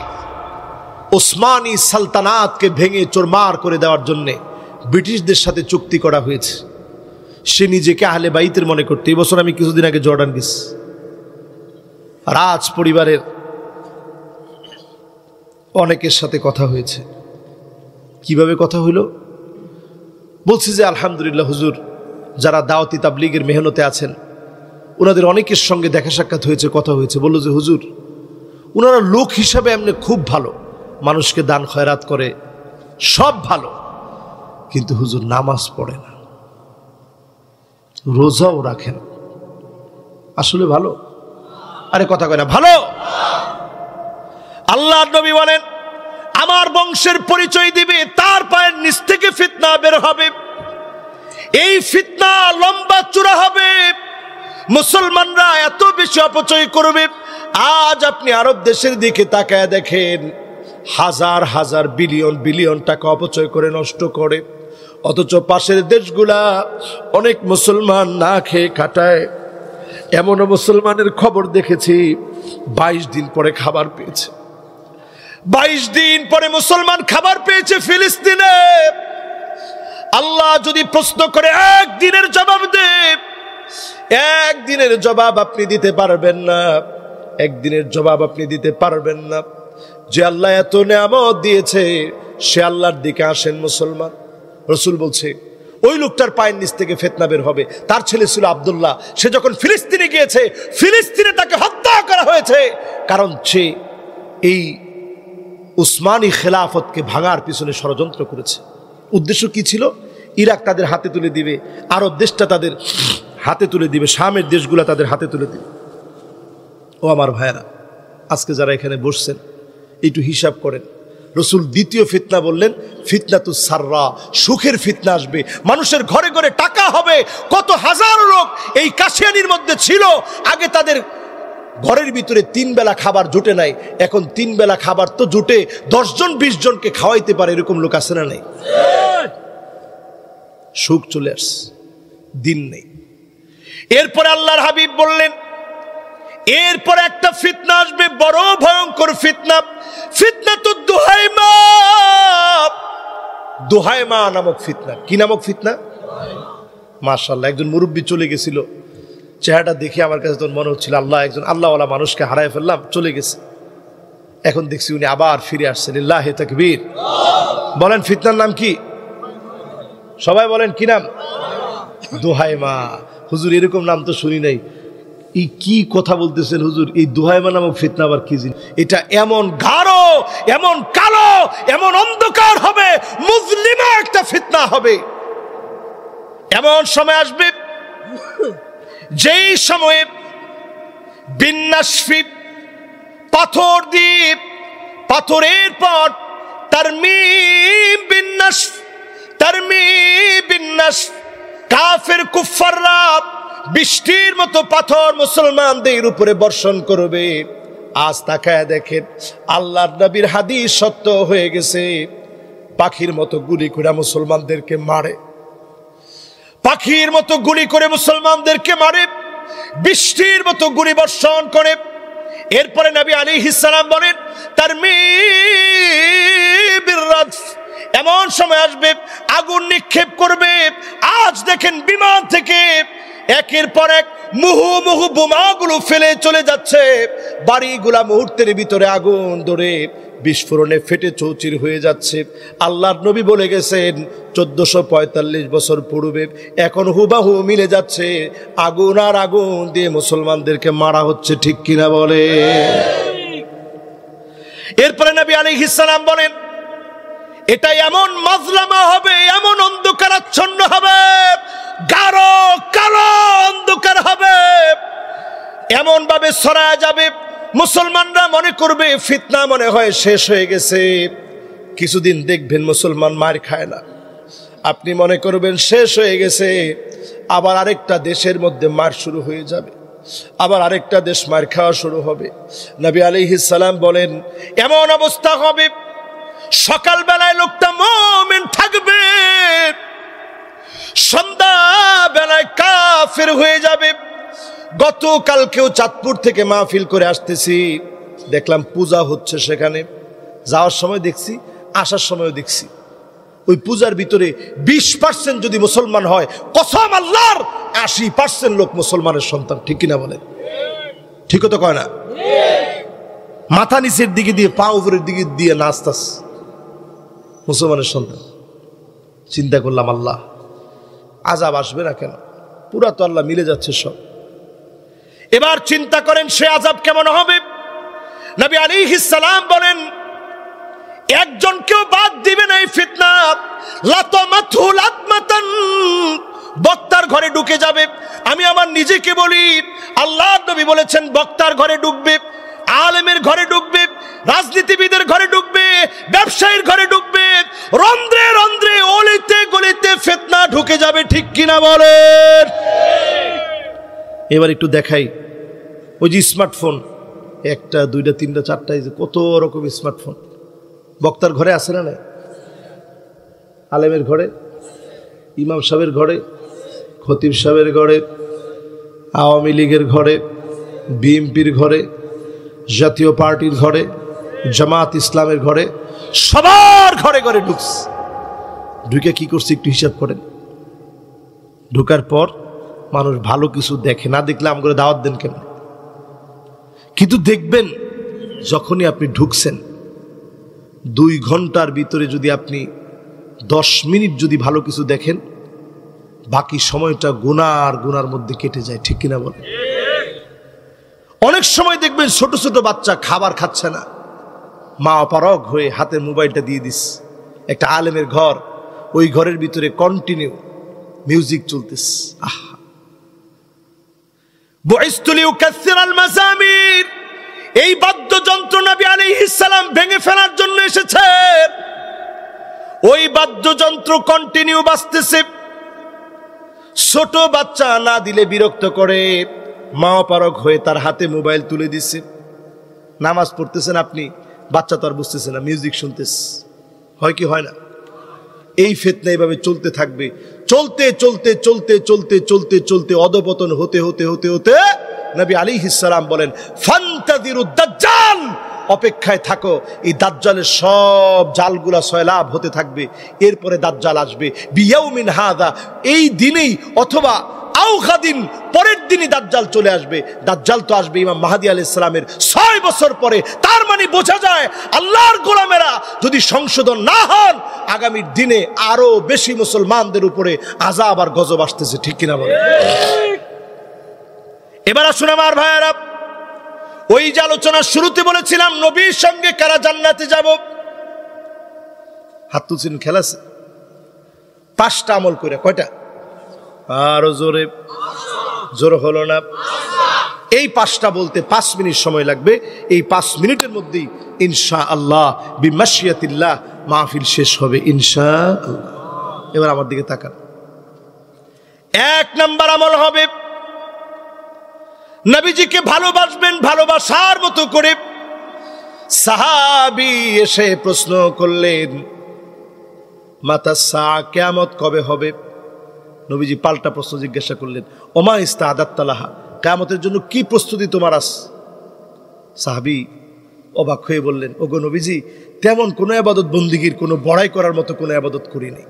ওসমানী সালতানাতকে ভেঙে চুরমার করে দেওয়ার জন্য ব্রিটিশদের সাথে চুক্তি করা হয়েছে। সে নিজেকে আহলে বাইতের মনে করতে। এই বছর আমি কিছুদিন আগে জর্ডান গেছি, রাজ পরিবারের অনেকের সাথে কথা হয়েছে। কিভাবে কথা হইল? বলছি যে আলহামদুলিল্লাহ হুজুর, যারা দাওয়াতি তাবলীগের মেহনতে আছেন ওনাদের অনেকের সঙ্গে দেখা সাক্ষাৎ হয়েছে, কথা হয়েছে। বলল যে হুজুর, ওনারা লোক হিসাবে এমনি খুব ভালো, মানুষকে দান খয়রাত করে, সব ভালো, কিন্তু হুজুর নামাজ পড়ে না, রোজাও রাখেন। আসলে ভালো? আরে কথা কয় না, ভালো। আল্লাহর নবী বলেন আমার বংশের পরিচয় দিবে, তার পায়ের নিচ থেকে ফিতনা বের হবে। এই ফিতনা লম্বা চূড়া হবে, মুসলমানরা এত বেশি অপচয় করবে। আজ আপনি আরব দেশের দিকে তাকায় দেখেন, হাজার হাজার বিলিয়ন বিলিয়ন টাকা অপচয় করে নষ্ট করে, অথচ পাশের দেশগুলা অনেক মুসলমান না খেয়ে কাটায়। এমনও মুসলমানের খবর দেখেছি 22 দিন পরে খাবার পেয়েছে, 22 দিন পরে মুসলমান খাবার পেয়েছে ফিলিস্তিনে। আল্লাহ যদি প্রশ্ন করে একদিনের জবাব দে, একদিনের জবাব আপনি দিতে পারবেন না, একদিনের জবাব আপনি দিতে পারবেন না। যে আল্লাহ এত নেয়ামত দিয়েছে সে আল্লাহর দিকে আসেন মুসলমান। রাসূল বলছে ওই লোকটার পায়ের নিচ থেকে ফিতনা বের হবে। তার ছেলে ছিল আব্দুল্লাহ, সে যখন ফিলিস্তিনে গিয়েছে, ফিলিস্তিনে তাকে হত্যা করা হয়েছে, কারণ সে এই উসমানী খেলাফতকে ভাঙার পিছনে ষড়যন্ত্র করেছে। উদ্দেশ্য কি ছিল? ইরাক তাদের হাতে তুলে দিবে, আরব দেশটা তাদের হাতে তুলে দিবে, শামের দেশগুলা তাদের হাতে তুলে দিবে। ও আমার ভাইয়েরা, আজকে যারা এখানে বসছেন একটু হিসাব করেন। রসুল দ্বিতীয় ফিতনা বললেন ফিতনাতুস সাররা, সুখের ফিতনা আসবে, মানুষের ঘরে ঘরে টাকা হবে। কত হাজার লোক এই কাশিয়ানির মধ্যে ছিল, আগে তাদের ঘরের ভিতরে 3 বেলা খাবার জুটে নাই, এখন 3 বেলা খাবার তো জুটে 10 জন 20 জনকে খাওয়াইতে পারে, এরকম লোক আছে না? নেই? সুখ চলে আসছে, দিন নেই। এরপরে আল্লাহর হাবিব বললেন এরপর একটা ফিতনা আসবে, বড় ভয়ঙ্কর ফিতনা, ফিতনাতুদ দুহাইমা। দুহাইমা নামক ফিতনা। কি নামক ফিতনা? মাশাআল্লাহ, একজন মুরব্বী চলে গেছিল, চেহারাটা দেখে আমার কাছে তখন মনে হচ্ছিল আল্লাহ, একজন আল্লাহওয়ালা মানুষকে হারায় ফেললাম, চলে গেছে। এখন দেখছি উনি আবার ফিরে আসছেন। লিল্লাহি তাকবীর। বলেন ফিতনার নাম কি? সবাই বলেন কি নাম? দুহাইমা। হুজুর এরকম নাম তো শুনি নাই। এই কি কথা বলতেছেন হুজুর? এই দুহাইমা নামক ফিতনা আবার কি জিনিস? এটা এমন গাঢ়, এমন কালো, এমন অন্ধকার হবে, মুজলিমা একটা ফিতনা হবে। এমন সময় আসবে যেই সময়ে বিন্নাসফি, পাথর দ্বীপ, পাথরের পর তারমিম বিন্নাসফ, তারমিম বিন্নাসফ, কাফের কুফাররা বৃষ্টির মতো পাথর মুসলমানদের উপরে বর্ষণ করবে। আজ তাকায় দেখেন আল্লাহর নবীর হাদিস সত্য হয়ে গেছে। পাখির মতো গুলি করে মুসলমানদেরকে মারে, পাখির মতো গুলি করে মুসলমানদেরকে মারে, বৃষ্টির মতো গুলি বর্ষণ করে। এরপরে নবী আলাইহিস সালাম বলেন তারমিম বিররাদফ, এমন সময় আসবে আগুন নিক্ষেপ করবে। আজ দেখেন বিমান থেকে একের পর এক মুহুর্মুহু বোমাগুলো ফেলে চলে যাচ্ছে, বাড়িগুলা মুহূর্তের ভিতরে আগুন ধরে বিস্ফোরণে ফেটে চৌচির হয়ে যাচ্ছে। আল্লাহর নবী বলে গেছেন 1445 বছর পূর্বে এখন হুবাহু মিলে যাচ্ছে, আগুন আর আগুন দিয়ে মুসলমানদেরকে মারা হচ্ছে। ঠিক কিনা বলে? এরপরে নবী আলাইহিস সালাম বলেন এটা এমন মাজলামা হবে, এমন অন্ধকারাচ্ছন্ন হবে, গাঢ় কালো অন্ধকার হবে, এমন ভাবে ছড়ায় যাবে মুসলমানরা মনে করবে ফিতনা মনে হয় শেষ হয়ে গেছে। কিছুদিন দেখবেন মুসলমান মার খায় না, আপনি মনে করবেন শেষ হয়ে গেছে, আবার আরেকটা দেশের মধ্যে মার শুরু হয়ে যাবে, আবার আরেকটা দেশ মার খাওয়া শুরু হবে। নবী আলাইহিস সালাম বলেন এমন অবস্থা হবে সকাল বেলায় লোকটা মুমিন থাকবে, সন্ধ্যা বেলায় কাফের হয়ে যাবে। গতকালকেও চাঁদপুর থেকে মাহফিল করে আসতেছি, দেখলাম পূজা হচ্ছে, সেখানে যাওয়ার সময় দেখছি, আসার সময়ও দেখছি, ওই পূজার ভিতরে 20% যদি মুসলমান হয়, কসম আল্লাহর 80% লোক মুসলমানের সন্তান। ঠিক কিনা বলে? ঠিক তো কয় না? মাথা নিচের দিকে দিয়ে পা উপরের দিকে দিয়ে নাচতাস মুসলমানের সন্তান। চিন্তা করলাম আল্লাহ আযাব আসবে না কেন? পুরা তো আল্লাহ মিলে যাচ্ছে সব। এবার চিন্তা করেন সে আযাব কেমন হবে। নবী আলাইহিস সালাম বলেন একজনকেও বাদ দিবে না এই ফিতনা। লাতামাতহু লাতমাতান, বক্তার ঘরে ঢুকে যাবে। আমি আমার নিজেকে বলি, আল্লাহর নবী বলেছেন বক্তার ঘরে ঢুকবে, আলেমের ঘরে ঢুকবে, রাজনীতিবিদের ঘরে ঢুকবে, ব্যবসায়ীর ঘরে ঢুকবে, রন্ধ্রে রন্ধ্রে অলিতে গলিতে ফিতনা ঢুকে যাবে। ঠিক কিনা বলেন? এবার একটু দেখাই, ওই যে স্মার্টফোন, 1টা 2টা 3টা 4টা, কত রকম স্মার্টফোন বক্তার ঘরে আছে না? না, আলেমের ঘরে, ইমাম সাহেবের ঘরে, খতিব সাহেবের ঘরে, আওয়ামী লীগের ঘরে, বিএনপির ঘরে, জাতীয় পার্টির ঘরে, জামাত ইসলামের ঘরে, সবার ঘরে ঘরে ঢুকছে। ঢুকে কি করছে একটু হিসাব করেন। ঢুকার পর মানুষ ভালো কিছু দেখে, না দেখলে আমগরে দাওয়াত দেন কেন? কিন্তু দেখবেন যখনই আপনি ঢুকছেন 2 ঘন্টার ভিতরে যদি আপনি 10 মিনিট যদি ভালো কিছু দেখেন, বাকি সময়টা গুনার মধ্যে কেটে যায়। ঠিক কিনা বলে? অনেক সময় দেখবেন ছোট ছোট বাচ্চা খাবার খাচ্ছে না, মা অপারগ হয়ে হাতের মোবাইলটা দিয়ে দিস। একটা আলেমের ঘর, ওই ঘরের ভিতরে কন্টিনিউ মিউজিক চলতেস। আহা, বুইসতু লিউকাসসিরাল মাযামির, এই বাদ্যযন্ত্র নবী আলাইহিস সালাম ভেঙে ফেলার জন্য এসেছে। ওই বাদ্যযন্ত্র কন্টিনিউ বাজতেছে। ছোট বাচ্চা না দিলে বিরক্ত করে, মা অপারগ হয়ে তার হাতে মোবাইল তুলে দিছে। নামাজ পড়তেছেন আপনি, বাচ্চা তো আর বুঝতেছে না, মিউজিক শুনতেছে। হয় কি হয় না? এই ফিতনা এইভাবে চলতে থাকবে। চলতে চলতে চলতে চলতে চলতে চলতে অধপতন হতে হতে হতে হতে নবী আলাইহিস সালাম বলেন, ফান্তাযিরুদ দাজ্জাল, অপেক্ষায় থাকো, এই দাজ্জালের সব জালগুলা সয়লাব হতে থাকবে। এরপরে দাজ্জাল আসবে বিয়াউমিন হাদা, এই দিনেই অথবা আউখাদিন, পরের দিনই দাজ্জাল চলে আসবে। দাজ্জাল তো আসবে ইমাম মাহদী আলাইহিস সালামের 6 বছর পরে। তার মানে বোঝা যায় আল্লাহর গোলামেরা যদি সংশোধন না হন, আগামীর দিনে আরো বেশি মুসলমানদের উপরে আযাব আর গজব আসতেছে। ঠিক কিনা বলে? এবার আসুন আমার ভাইয়েরা, ওই যে আলোচনার শুরুতে বলেছিলাম নবীর সঙ্গে কারা জান্নাতে যাব, হাত তুলছেন, খেলাছে 5টা আমল করে। কয়টা? আরো জোরে, জোর হলো না। এই 5টা বলতে 5 মিনিট সময় লাগবে। এই 5 মিনিটের মধ্যেই ইনশাআল্লাহ বিমাশিয়াতিল্লাহ মাহফিল শেষ হবে ইনশাআল্লাহ। এবার আমার দিকে তাকান। 1 নাম্বার আমল হবে, নবীজিকে ভালোবাসবেন ভালোবাসার মতো করে। সাহাবী এসে প্রশ্ন করলেন, মাতা সা, কিয়ামত কবে হবে? নবীজি পাল্টা প্রশ্ন জিজ্ঞাসা করলেন, ওমা ইস্তাআদাত্তা লাহা, কিয়ামতের জন্য কি প্রস্তুতি তোমার আছে? সাহাবী অবাক হয়ে বললেন, ওগো নবীজি, তেমন কোনো ইবাদত বন্দিগির কোনো বড়াই করার মতো কোনো ইবাদত করিনি,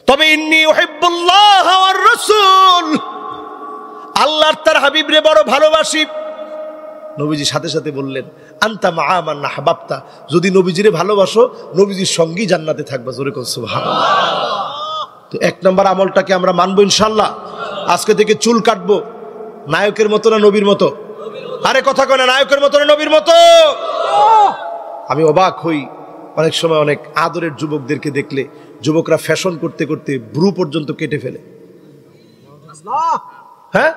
তবে ইন্নী উহিব্বুল্লাহ ওয়ার রাসূল, আল্লাহর তার হাবিবরে বড় ভালোবাসি। নবীজি সাথে সাথে বললেন, আনতা মাআ মান আহবাবতা, যদি নবীজিরে ভালোবাসো নবীজির সঙ্গেই জান্নাতে থাকবা। জোরে কোন সুবহানাল্লাহ। তো 1 নম্বর আমলটাকে আমরা মানবো ইনশাআল্লাহ। আজকে থেকে চুল কাটবো, নায়কের মতো না নবীর মতো? আরে কথা কয় না, নায়কের মতো না নবীর মতো? আমি অবাক হই অনেক সময় অনেক আদরের যুবকদেরকে দেখলে, যুবকরা ফ্যাশন করতে করতে ব্রু পর্যন্ত কেটে ফেলে। হ্যাঁ,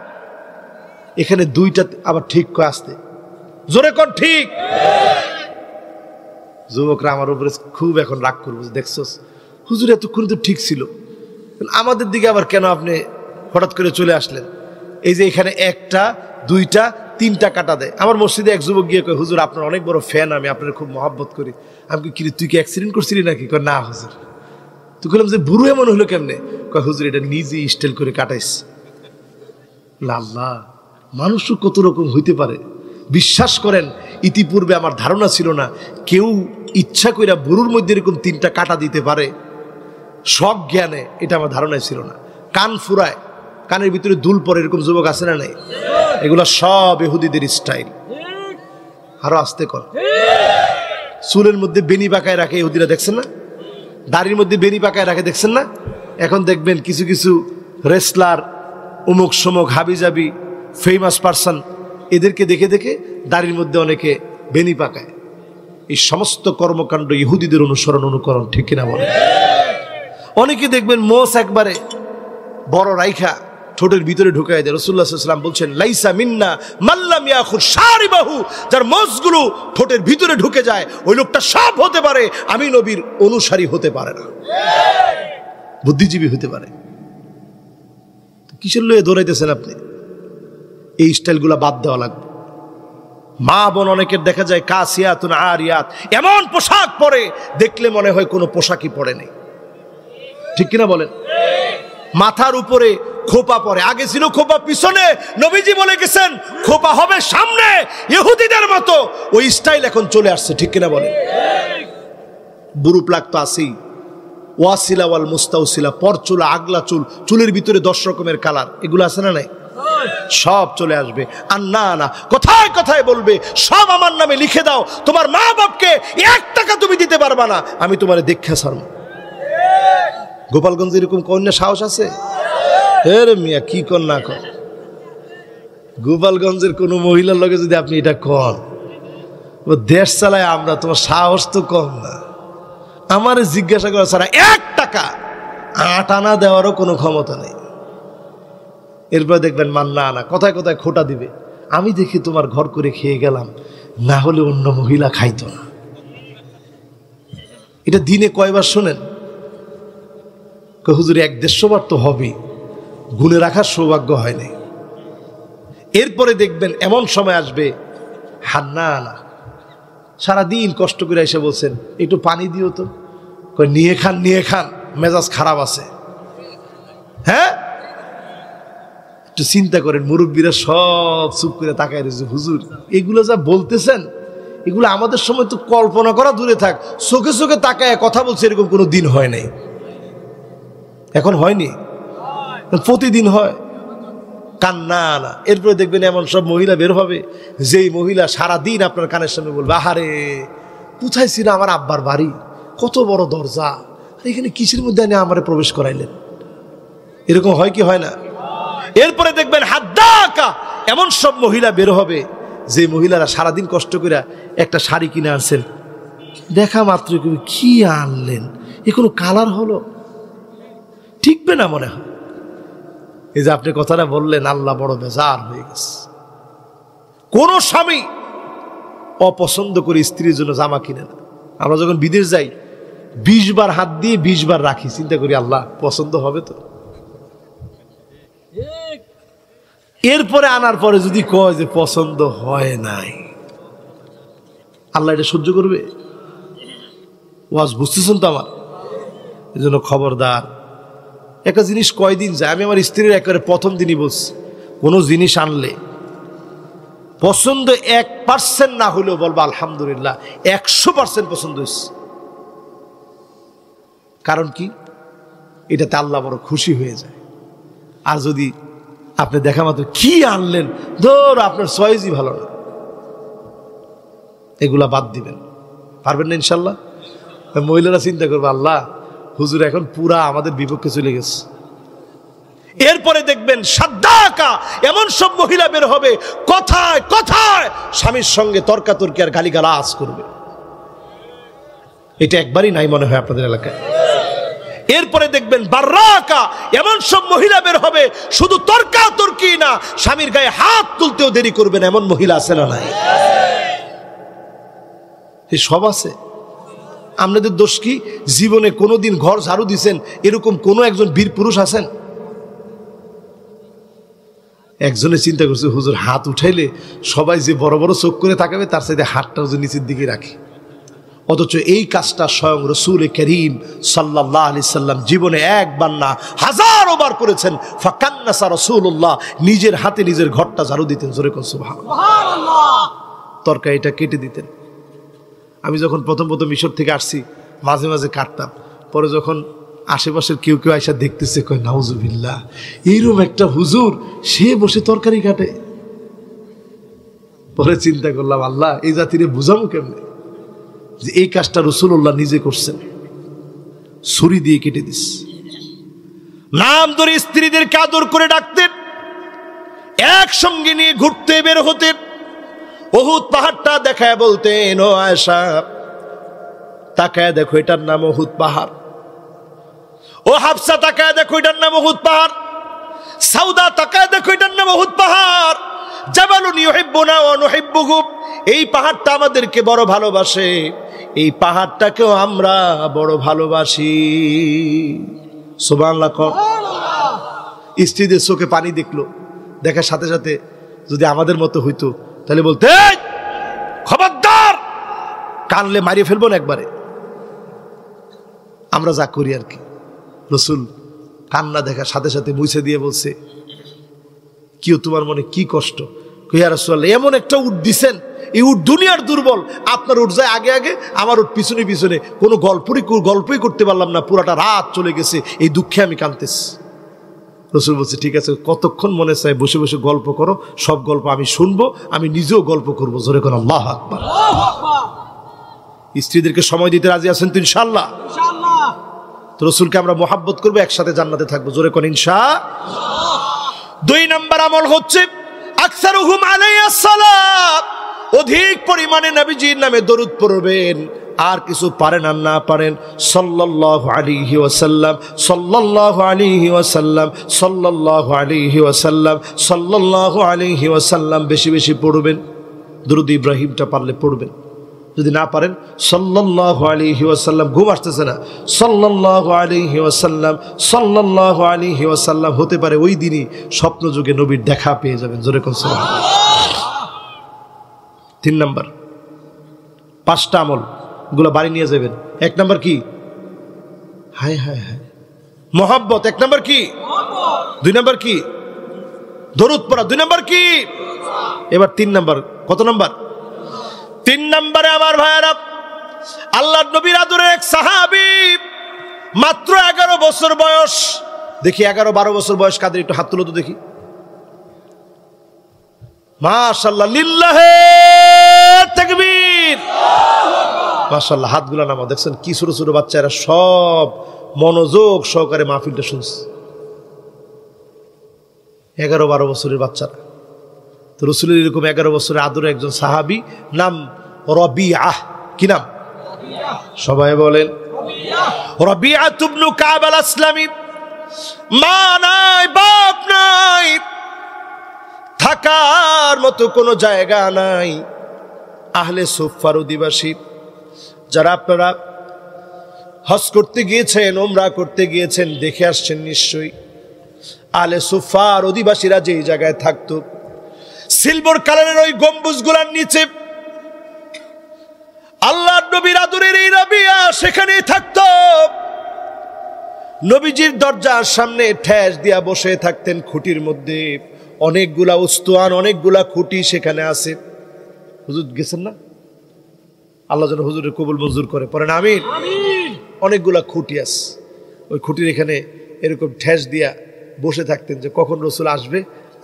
এখানে 2টা আবার ঠিক কয়, আসতে জোরে কর ঠিক। যুবকরা আমার উপরে খুব এখন রাগ করবো, দেখছস হুজুর এতক্ষণ তো ঠিক ছিল, আমাদের দিকে আবার কেন আপনি হঠাৎ করে চলে আসলেন? এই যে এখানে 1টা 2টা 3টা কাটা দেয়। আমার মসজিদে এক যুবক গিয়ে কয়, হুজুর আপনার অনেক বড় ফ্যান, আমি আপনার খুব মহব্বত করি। আমি কি, তুই কি অ্যাক্সিডেন্ট করছিলি নাকি? কয় না হুজুর। তুই বললাম যে বুড়ো এমন হলো কেমনে? কয় হুজুর এটা নিজেই স্টাইল করে কাটাইস। আল্লাহ, মানুষও কত রকম হইতে পারে। বিশ্বাস করেন, ইতিপূর্বে আমার ধারণা ছিল না কেউ ইচ্ছা কইরা বুড়োর মধ্যে এরকম 3টা কাটা দিতে পারে, সব জ্ঞানে। এটা আমার ধারণায় ছিল না। কান ফুরায়, কানের ভিতরে দুল পরে, এরকম যুবক আছে না নাই? এগুলা সব ইহুদিদের স্টাইল। আরো আস্তে কর। চুলের মধ্যে বেনি পাকায় রাখে ইহুদিরা, দেখছেন না? দাড়ির মধ্যে বেনি পাকায় রাখে, দেখছেন না? এখন দেখবেন কিছু কিছু রেসলার, অমুক সমুক হাবিজাবি ফেমাস পারসন, এদেরকে দেখে দেখে দাড়ির মধ্যে অনেকে বেনি পাকায়। এই সমস্ত কর্মকাণ্ড ইহুদিদের অনুসরণ অনুকরণ। ঠিক কিনা বলে? অনেকে দেখবেন মোষ একবারে বড় রাইখা ঠোঁটের ভিতরে ঢুকায় দেয়। রাসূলুল্লাহ সাল্লাল্লাহু আলাইহি ওয়াসাল্লাম বলছেন, লাইসা মিন্না মান লাম ইয়াখুর শারিবাহু, যার মোষগুলো ঠোঁটের ভিতরে ঢুকে যায় ওই লোকটা সব হতে পারে, আমি নবীর অনুসারী হতে পারে না, বুদ্ধিজীবী হতে পারে। কিসের লয়ে দৌড়াইতেছেন আপনি? এই স্টাইলগুলা বাদ দেওয়া লাগবে। মা বোন অনেকের দেখা যায় কাসিয়াতুন আরিয়াত, এমন পোশাক পরে দেখলে মনে হয় কোনো পোশাকই পরে নেই। ঠিক কিনা বলেন? মাথার উপরে খোপা পরে, আগে ছিল খোপা পিছনে, নবীজি বলে গেছেন খোপা হবে সামনে, ইহুদিদের মতো। ওই স্টাইল এখন চলে আসছে। ঠিক কিনা বলেন? বুরু প্লাক তো আছেই, ওয়াসিলা ওয়াল মুস্তাউসিলা, পরচুলা, আগলা চুল, চুলের ভিতরে 10 রকমের কালার, এগুলো আছে না নাই? সব চলে আসবে। আর না না, কোথায় কোথায় বলবে সব আমার নামে লিখে দাও, তোমার মা বাপকে 1 টাকা তুমি দিতে পারবা না, আমি তোমার দেখা ছাড়ব। গোপালগঞ্জে এরকম কন্যা সাহস আছে? রে মিয়া, কি কর না কর, গোপালগঞ্জের কোন মহিলার লগে যদি আপনি এটা কর, ও দেশ চালায়, আমরা তোমার সাহস তো কম না। আমার জিজ্ঞাসা করা ছাড়া 1 টাকা 8 আনা দেওয়ারও কোনো ক্ষমতা নেই। এরপর দেখবেন মান্না আনা, কোথায় কোথায় খোটা দিবে। আমি দেখি তোমার ঘর করে খেয়ে গেলাম, না হলে অন্য মহিলা খাইতো না। এটা দিনে কয়বার শোনেন? হুজুর 1-150 বার তো হবে, গুনে রাখার সৌভাগ্য হয়নি। এরপরে দেখবেন এমন সময় আসবে, হান্না আনা সারাদিন কষ্ট করে এসে বলছেন একটু পানি দিও তো, নিয়ে খান নিয়ে খান, মেজাজ খারাপ আছে। হ্যাঁ, একটু চিন্তা করেন, মুরব্বীরা সব চুপ করে তাকায় রয়েছে। হুজুর এগুলো যা বলতেছেন, এগুলো আমাদের সময় তো কল্পনা করা দূরে থাক, চোখে চোখে তাকায় কথা বলছে, এরকম কোনো দিন হয় নাই। এখন হয়নি, প্রতিদিন হয়। কান্না আনা। এরপরে দেখবেন এমন সব মহিলা বের হবে, যেই মহিলা সারাদিন আপনার কানের সামনে বলবে, আহারে কোথায় ছিল আমার আব্বার বাড়ি, কত বড় দরজা, এখানে কিসের মধ্যে এনে আমারে প্রবেশ করাইলেন। এরকম হয় কি হয় না? এরপরে দেখবেন হাদ্দাকা, এমন সব মহিলা বের হবে, যে মহিলারা সারাদিন কষ্ট করে একটা শাড়ি কিনে আনছেন, দেখা মাত্র কি আনলেন, এ কোনো কালার হলো, ঠিকবে না মনে হয়। এই যে আপনি কথাটা বললেন, আল্লাহ বড় বেজার হয়ে গেছে। কোন স্বামী অপছন্দ করে স্ত্রীর জন্য জামা কিনে না। আমরা যখন বিদেশ যাই 20 বার হাত দিয়ে 20 বার রাখি, চিন্তা করি আল্লাহ পছন্দ হবে তো। এরপরে আনার পরে যদি কয় যে পছন্দ হয় নাই, আল্লাহ এটা সহ্য করবে? ওয়াজ বুঝতেছেন তো আমার? এই জন্য খবরদার। একটা জিনিস কয়দিন যায়, আমি আমার স্ত্রীর একেবারে প্রথম দিনই বলছি, কোনো জিনিস আনলে পছন্দ 1% না হলেও বলবো আলহামদুলিল্লাহ 100% পছন্দ হয়েছে। কারণ কি? এটাতে আল্লাহ বড় খুশি হয়ে যায়। আর যদি আপনি দেখা মাত্র কি আনলেন, ধর আপনার চয়েসই ভালো না, এগুলা বাদ দিবেন। পারবেন না ইনশাল্লাহ? মহিলারা চিন্তা করবে, আল্লাহ হুজুর এখন পুরা আমাদের বিপক্ষে চলে গেছে। এরপরে দেখবেন সাদ্দাকা, এমন সব মহিলা বের হবে, কথায় কথায় স্বামীর সঙ্গে তর্কাতর্কি আর গালিগালাজ করবে। এটা একবারই নাই মনে হয় আপনাদের এলাকায়। এরপরে দেখবেন বাররাকা, এমন সব মহিলা বের হবে, শুধু তর্কাতর্কি না, স্বামীর গায়ে হাত তুলতেও দেরি করবেন, এমন মহিলা আছে না নাই? এই সব আছে। আপনাদের দোষ কি? জীবনে কোনোদিন ঘর ঝাড়ু দিছেন এরকম কোনো একজন বীর পুরুষ আছেন? একজনে চিন্তা করছে, হুজুর হাত উঠাইলে সবাই যে বড় বড় চোখ করে তাকাবে, তার সাথে হাতটা হুজুর নিচের দিকে রাখি। অথচ এই কাজটা স্বয়ং রসূল করিম সাল্লাল্লাহু আলাইহি সাল্লাম জীবনে একবার না 1000 বার করেছেন। ফাকান্নাসা রাসূলুল্লাহ, নিজের হাতে নিজের ঘরটা ঝাড়ু দিতেন। জোরে কোন সুবহানাল্লাহ। তরকারিটা কেটে দিতেন। আমি যখন প্রথম মিশর থেকে আসছি, মাঝে মাঝে কাটতাম। পরে যখন আশেপাশের কেউ কেউ আইসা দেখতেছে, কয় নাউজুবিল্লাহ, এইরকম একটা হুজুর, সে বসে তরকারি কাটে। পরে চিন্তা করলাম, আল্লাহ এই জাতিরে বুঝাবো কেমনে যে এই কাজটা রাসূলুল্লাহ নিজে করছেন, ছুরি দিয়ে কেটে দিস। নাম ধরে স্ত্রীদেরকে আদর করে ডাকতেন, একসঙ্গে নিয়ে ঘুরতে বের হতেন। উহুদ পাহাড়টা দেখায় বলতেন, ও আয়েশা তাকায় দেখো, এটার নাম উহুদ পাহাড়। ও হাফসা তাকায় দেখো, এটার নাম উহুদ পাহাড়। সাউদা তাকায় দেখো, এটার নাম উহুদ পাহাড়। জাবালুন ইউহিব্বুনা ওয়া নুহিব্বুহু, এই পাহাড়টা আমাদেরকে বড় ভালোবাসে, এই পাহাড়টাকেও আমরা বড় ভালোবাসি। সুবহানাল্লাহ। স্ত্রীদের চোখে পানি দেখলো, দেখার সাথে সাথে যদি আমাদের মতো হইতো তাহলে বলতে, খবরদার, কানলে মারিয়ে ফেলবো না একবারে। আমরা যা করি আর কি। রাসূল কান্না দেখার সাথে সাথে মুছে দিয়ে বলছে, কি তোমার মনে কি কষ্ট? ইয়া রাসূলুল্লাহ, এমন একটা উট দিছেন, এই উট দুনিয়ার দুর্বল, আপনার উট যায় আগে আগে, আমার উট পিছনে পিছনে, কোনো গল্পই করতে পারলাম না, পুরাটা রাত চলে গেছে, এই দুঃখে আমি কাঁদতেছি। রাসূল বলছে, ঠিক আছে, কতক্ষণ মনে চায় বসে বসে গল্প করো, সব গল্প আমি শুনবো, আমি নিজেও গল্প করবো। জোরে কোন আল্লাহু আকবার। স্ত্রীদেরকে সময় দিতে রাজি আছেন তো ইনশাআল্লাহ? তো রাসূলকে আমরা মোহাব্বত করবো, একসাথে জান্নাতে থাকবো। জোরে কোন ইনশাআল্লাহ। 2 নম্বর আমল হচ্ছে আকসারুহুম আলাইহিস সালাত, অধিক পরিমাণে নবীজির নামে দরুদ পড়বেন। আর কিছু পারেন আর না পারেন সাল্লাল্লাহু আলাইহি ওয়াসাল্লাম, সাল্লাল্লাহু আলাইহি ওয়াসাল্লাম, সাল্লাল্লাহু আলাইহি ওয়াসাল্লাম, সাল্লাল্লাহু আলাইহি ওয়াসাল্লাম বেশি বেশি পড়বেন। দরুদ ইব্রাহিমটা পারলে পড়বেন, যদি না পারেন সাল্লাল্লাহু আলাইহি ওয়াসাল্লাম। ঘুম আসতেছে না, সাল্লাল্লাহু আলাইহি ওয়াসাল্লাম, সাল্লাল্লাহু আলাইহি ওয়াসাল্লাম। হতে পারে ওই দিনই স্বপ্ন যুগে নবীর দেখা পেয়ে যাবেন। জোরে কোন সুবহানাল্লাহ। 3 নাম্বার, 5টা আমল গুলো বাড়ি নিয়ে যাবেন। 1 নাম্বার কি? হায় হায় হায়, মোহাব্বত। 1 নাম্বার কি? 2 নাম্বার কি? দরুদ পড়া। 2 নাম্বার কি? এবার 3 নাম্বার। কত নাম্বার? 3 নম্বরে আমার ভাইয়েরা, আল্লাহর নবীর আদরের এক সাহাবী, মাত্র 11 বছর বয়স। দেখি 11-12 বছর বয়স কাদের, একটু হাত তুলো তো দেখি। মাশাআল্লাহ, লিল্লাহে তাকবীর। মাশাআল্লাহ, হাতগুলো নামাও। দেখছেন কি ছোট ছোট বাচ্চারা সব মনোযোগ সহকারে মাহফিলটা শুনছে। 11-12 বছরের বাচ্চারা। তো রাসূলের এরকম 11 বছরের আদরের একজন সাহাবী, নাম রবিআহ। কি নাম? সবাই বলেন রবিআহ ইবনে কাব আল-আসলামী। মা নাই, বাপ নাই, থাকার মতো কোনো জায়গা নাই। আহলে সুফফার অধিবাসী, যারা আপনারা হজ করতে গিয়েছেন, উমরা করতে গিয়েছেন, দেখে আসছেন নিশ্চয়ই। আহলে সুফফার অধিবাসীরা যেই জায়গায় থাকতো, সিলভার কালারের ওই গম্বুজগুলোর নিচে আল্লাহর নবীর আদরের এই রবিয়া সেখানেই থাকতো। নবীজির দরজার সামনে ঠেস দিয়া বসে থাকতেন খুঁটির মধ্যে। অনেকগুলা উস্তুয়ান, অনেকগুলা খুঁটি সেখানে আছে। হুজুর গেছেন না? আল্লাহ যেন হুজুরের কবুল মঞ্জুর করে, পড়েন আমিন। অনেকগুলা খুঁটি আছে, ওই খুঁটির এখানে এরকম ঠেস দিয়া বসে থাকতেন যে কখন রসুল আসবে,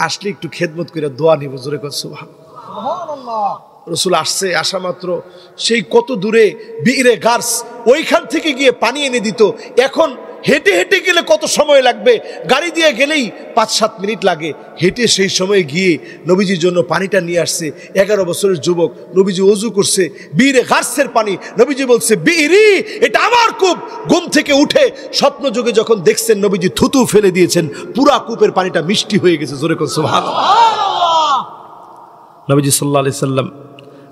আসলে একটু খেদমত করে দোয়া নিব। জোরে কর সুবহানাল্লাহ। রসুল আসছে, আসা মাত্র সেই কত দূরে বিরে গার্স, ওইখান থেকে গিয়ে পানি এনে দিত। এখন হেঁটে হেঁটে গেলে কত সময় লাগবে, গাড়ি দিয়ে গেলেই 5-7 মিনিট লাগে। হেঁটে সেই সময় গিয়ে নবীজির জন্য পানিটা নিয়ে আসছে। 11 বছরের যুবক, নবীজি ওযু করছে, বিরে গার্সের পানি। নবীজি বলছে, বিরি, এটা আমার কূপ। ঘুম থেকে উঠে স্বপ্ন যুগে যখন দেখছেন নবীজি থুতু ফেলে দিয়েছেন, পুরা কূপের পানিটা মিষ্টি হয়ে গেছে। জোরে কোন সুবহানাল্লাহ। নবীজি সাল্লাল্লাহু আলাইহি সাল্লাম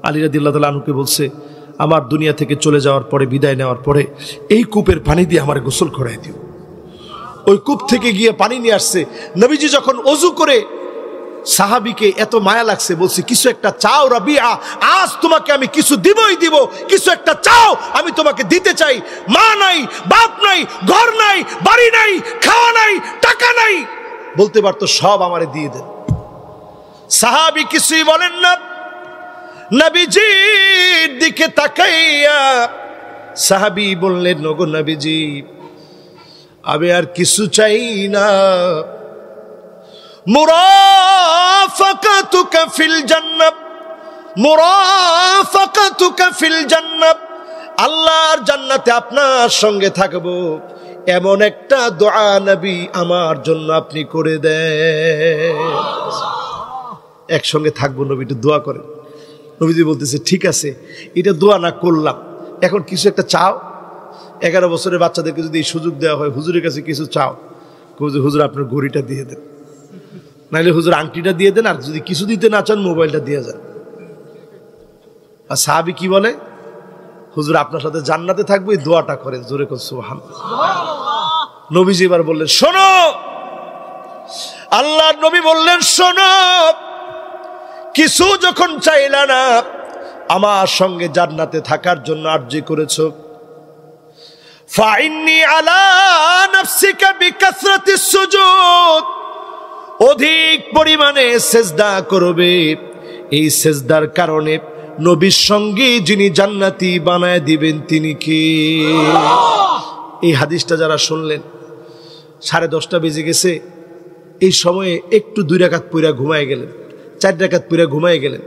আলী রাদিয়াল্লাহু তাআলা আনহুকে বলছে, আমার দুনিয়া থেকে চলে যাওয়ার পরে, বিদায় নেওয়ার পরে এই কূপের পানি দিয়ে আমার গোসল করাই দিও। ওই কূপ থেকে গিয়ে পানি নিয়ে আসছে। নবীজি যখন ওযু করে, সাহাবীকে এত মায়া লাগছে, বলছে, কিছু একটা চাও রবিআ, আজ তোমাকে আমি কিছু দিবই দিব। কিছু একটা চাও, আমি তোমাকে দিতে চাই। মা নাই, বাপ নাই, ঘর নাই, বাড়ি নাই, খাওয়া নাই, টাকা নাই, বলতে পারতো সব আমারে দিয়ে দেন। সাহাবী কিছুই বলেন না। নবীজির দিকে তাকাইয়া সাহাবী বললেন, ওগো নবীজি, আমি আর কিছু চাই না। মুরাফাকাতুকা ফিল জান্নাত, মুরাফাকাতুকা ফিল জান্নাত, আল্লাহর জান্নাতে আপনার সঙ্গে থাকবো, এমন একটা দোয়া নবী আমার জন্য আপনি করে দেন। একসঙ্গে থাকবো নবী, একটু দোয়া করেন। নবীজি বলতেছে, ঠিক আছে, এটা দোয়া না করলাম, এখন কিছু একটা চাও। 11 বছরের বাচ্চাদেরকে যদি এই সুযোগ দেওয়া হয়, হুজুরের কাছে কিছু চাও, হুজুর আপনার ঘড়িটা দিয়ে দেন, নাহলে হুজুর আংটিটা দিয়ে দেন, আর যদি কিছু দিতে না চান মোবাইলটা দিয়ে যান। আর সাহাবী কি বলে, হুজুর আপনার সাথে জান্নাতে থাকবো, এই দোয়াটা করেন। জোরে কর সুবহানাল্লাহ। নবীজি এবার বললেন, শোনো। আল্লাহর নবী বললেন, শোনো, কিছু যখন চাইলা না, আমার সঙ্গে জান্নাতে থাকার জন্য আরজি করেছো, ফাইন্নি আলা নাফসিকা বিকাসরাতিস সুজুদ, অধিক পরিমাণে সেজদা করবে। এই সেজদার কারণে নবীর সঙ্গে যিনি জান্নাতি বানায় দিবেন তিনি কে? এই হাদিসটা যারা শুনলেন, 10:30 বেজে গেছে, এই সময়ে একটু 2 রাকাত পড়া ঘুমায় গেলেন, 4 রাকাত পড়া ঘুমায় গেলেন,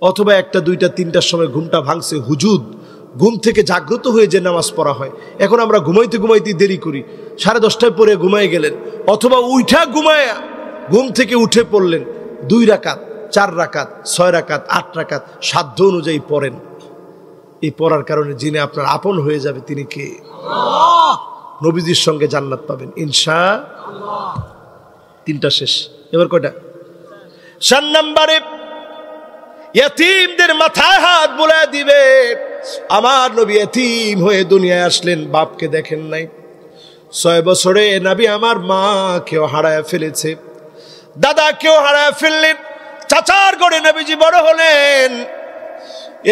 অথবা 1টা 2টা 3টার সময় ঘুমটা ভাঙছে, হুজুদ ঘুম থেকে জাগ্রত হয়ে যে নামাজ পড়া হয়, এখন আমরা ঘুমাইতে ঘুমাইতে দেরি করি, 10:30টায় পড়ে ঘুমায় গেলেন, অথবা উঠা ঘুমায়া ঘুম থেকে উঠে পড়লেন 2 রাকাত, 4 রাকাত 6 রাকাত 8 রাকাত সাধ্য অনুযায়ী পড়েন। এই পড়ার কারণে যিনি আপনার আপন হয়ে যাবে তিনি কে? নবীজির সঙ্গে জান্নাত পাবেন ইনশাআল্লাহ। 3টা শেষ, এবার কয়টা? 4 নম্বরে ইতিমদের মাথায় হাত বুলায় দিবে। আমার নবী ইতিম হয়ে দুনিয়ায় আসলেন, বাপকে দেখেন নাই। 6 বছরে নবী আমার মা কেউ হারায় ফেলেছে, দাদা কেউ হারায় ফেললেন, চাচার ঘরে নবীজি বড় হলেন।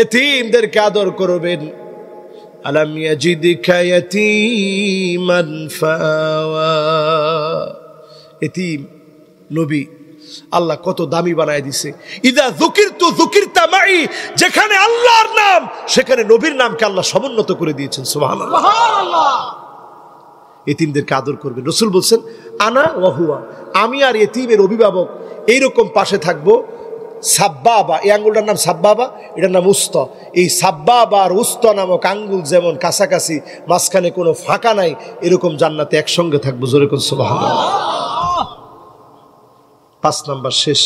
ইতিমদেরকে আদর করবেন। আলাম ইয়াজিদকা ইয়াতীমান ফাওয়া। ইতিম নবী আল্লাহ কত দামি বানায় দিছে। ইদা যুকিরতু যুকিরতা মাই, যেখানে আল্লাহর নাম সেখানে নবীর নামকে আল্লাহ সমুন্নত করে দিয়েছেন। সুবহানাল্লাহ। ইতিমদেরকে আদর করবেন। রাসূল বলছেন আনা ওয়া হুয়া, আমি আর ইতিমের অভিভাবক এইরকম পাশে থাকবো। সাব্বাবা, এই আঙ্গুলটার নাম সাব্বাবা, এটার নাম উস্তা। এই সাব্বাবা আর উস্তা নামক আঙ্গুল যেমন কাছাকাছি, মাঝখানে কোনো ফাঁকা নাই, এরকম জান্নাতে একসঙ্গে থাকবো। জোরে কোন সুবহানাল্লাহ। 5 নাম্বার শেষ।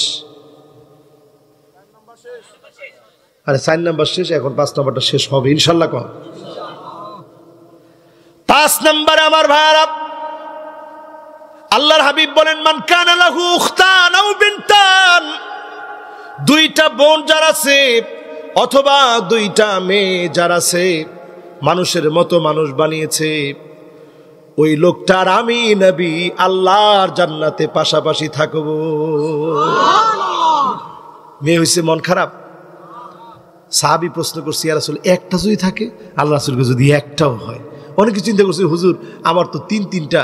আরে 4 নাম্বার শেষ, এখন 5 নাম্বারটা শেষ হবে ইনশাআল্লাহ। কোন 5 নাম্বারে আমার ভাইরা, আল্লাহর হাবিব বলেন মান কানা লাহু উখতান আও বিনতান, 2টা বোন যার আছে অথবা 2টা মেয়ে যার আছে, মানুষের মতো মানুষ বানিয়েছে, ওই লোকটার আমি নবী আল্লাহর জান্নাতে পাশাপাশি থাকবো। মেয়ে হইছে মন খারাপ, সাহাবী প্রশ্ন করছে ইয়া রাসূল একটা যদি থাকে? আল্লাহ রাসূলকে যদি একটাও হয়। অনেকে চিন্তা করছে হুজুর আমার তো 3-3টা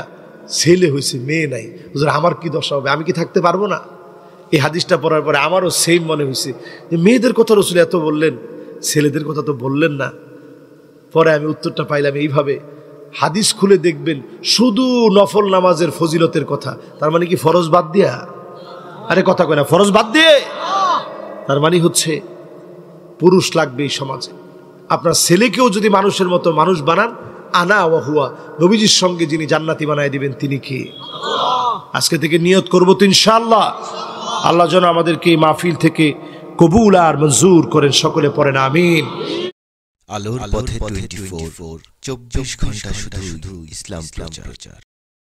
ছেলে হয়েছে, মেয়ে নাই, হুজুর আমার কি দশা হবে, আমি কি থাকতে পারবো না? এই হাদিসটা পড়ার পরে আমারও সেম মনে হয়েছে যে মেয়েদের কথা রাসূল এত বললেন, ছেলেদের কথা তো বললেন না। পরে আমি উত্তরটা পাইলাম এইভাবে, হাদিস খুলে দেখবেন শুধু নফল নামাজের ফজিলতের কথা, তার মানে কি ফরজ বাদ দিয়া? আরে কথা কয় না, ফরজ বাদ দিয়ে। তার মানে হচ্ছে পুরুষ লাগবে এই সমাজে। আপনার ছেলেকেও যদি মানুষের মতো মানুষ বানান, আনা ওয়া হুয়া, নবীজির সঙ্গে যিনি জান্নাতি বানায় দিবেন তিনি কি? আজকে থেকে নিয়ত করবো তো ইনশাআল্লাহ। আল্লাহ যেন আমাদেরকে এই মাহফিল থেকে কবুল আর মঞ্জুর করেন। সকলে পড়েন আমিন। আলোর পথে 24, 24 ঘন্টা শুধু ইসলাম প্রচার।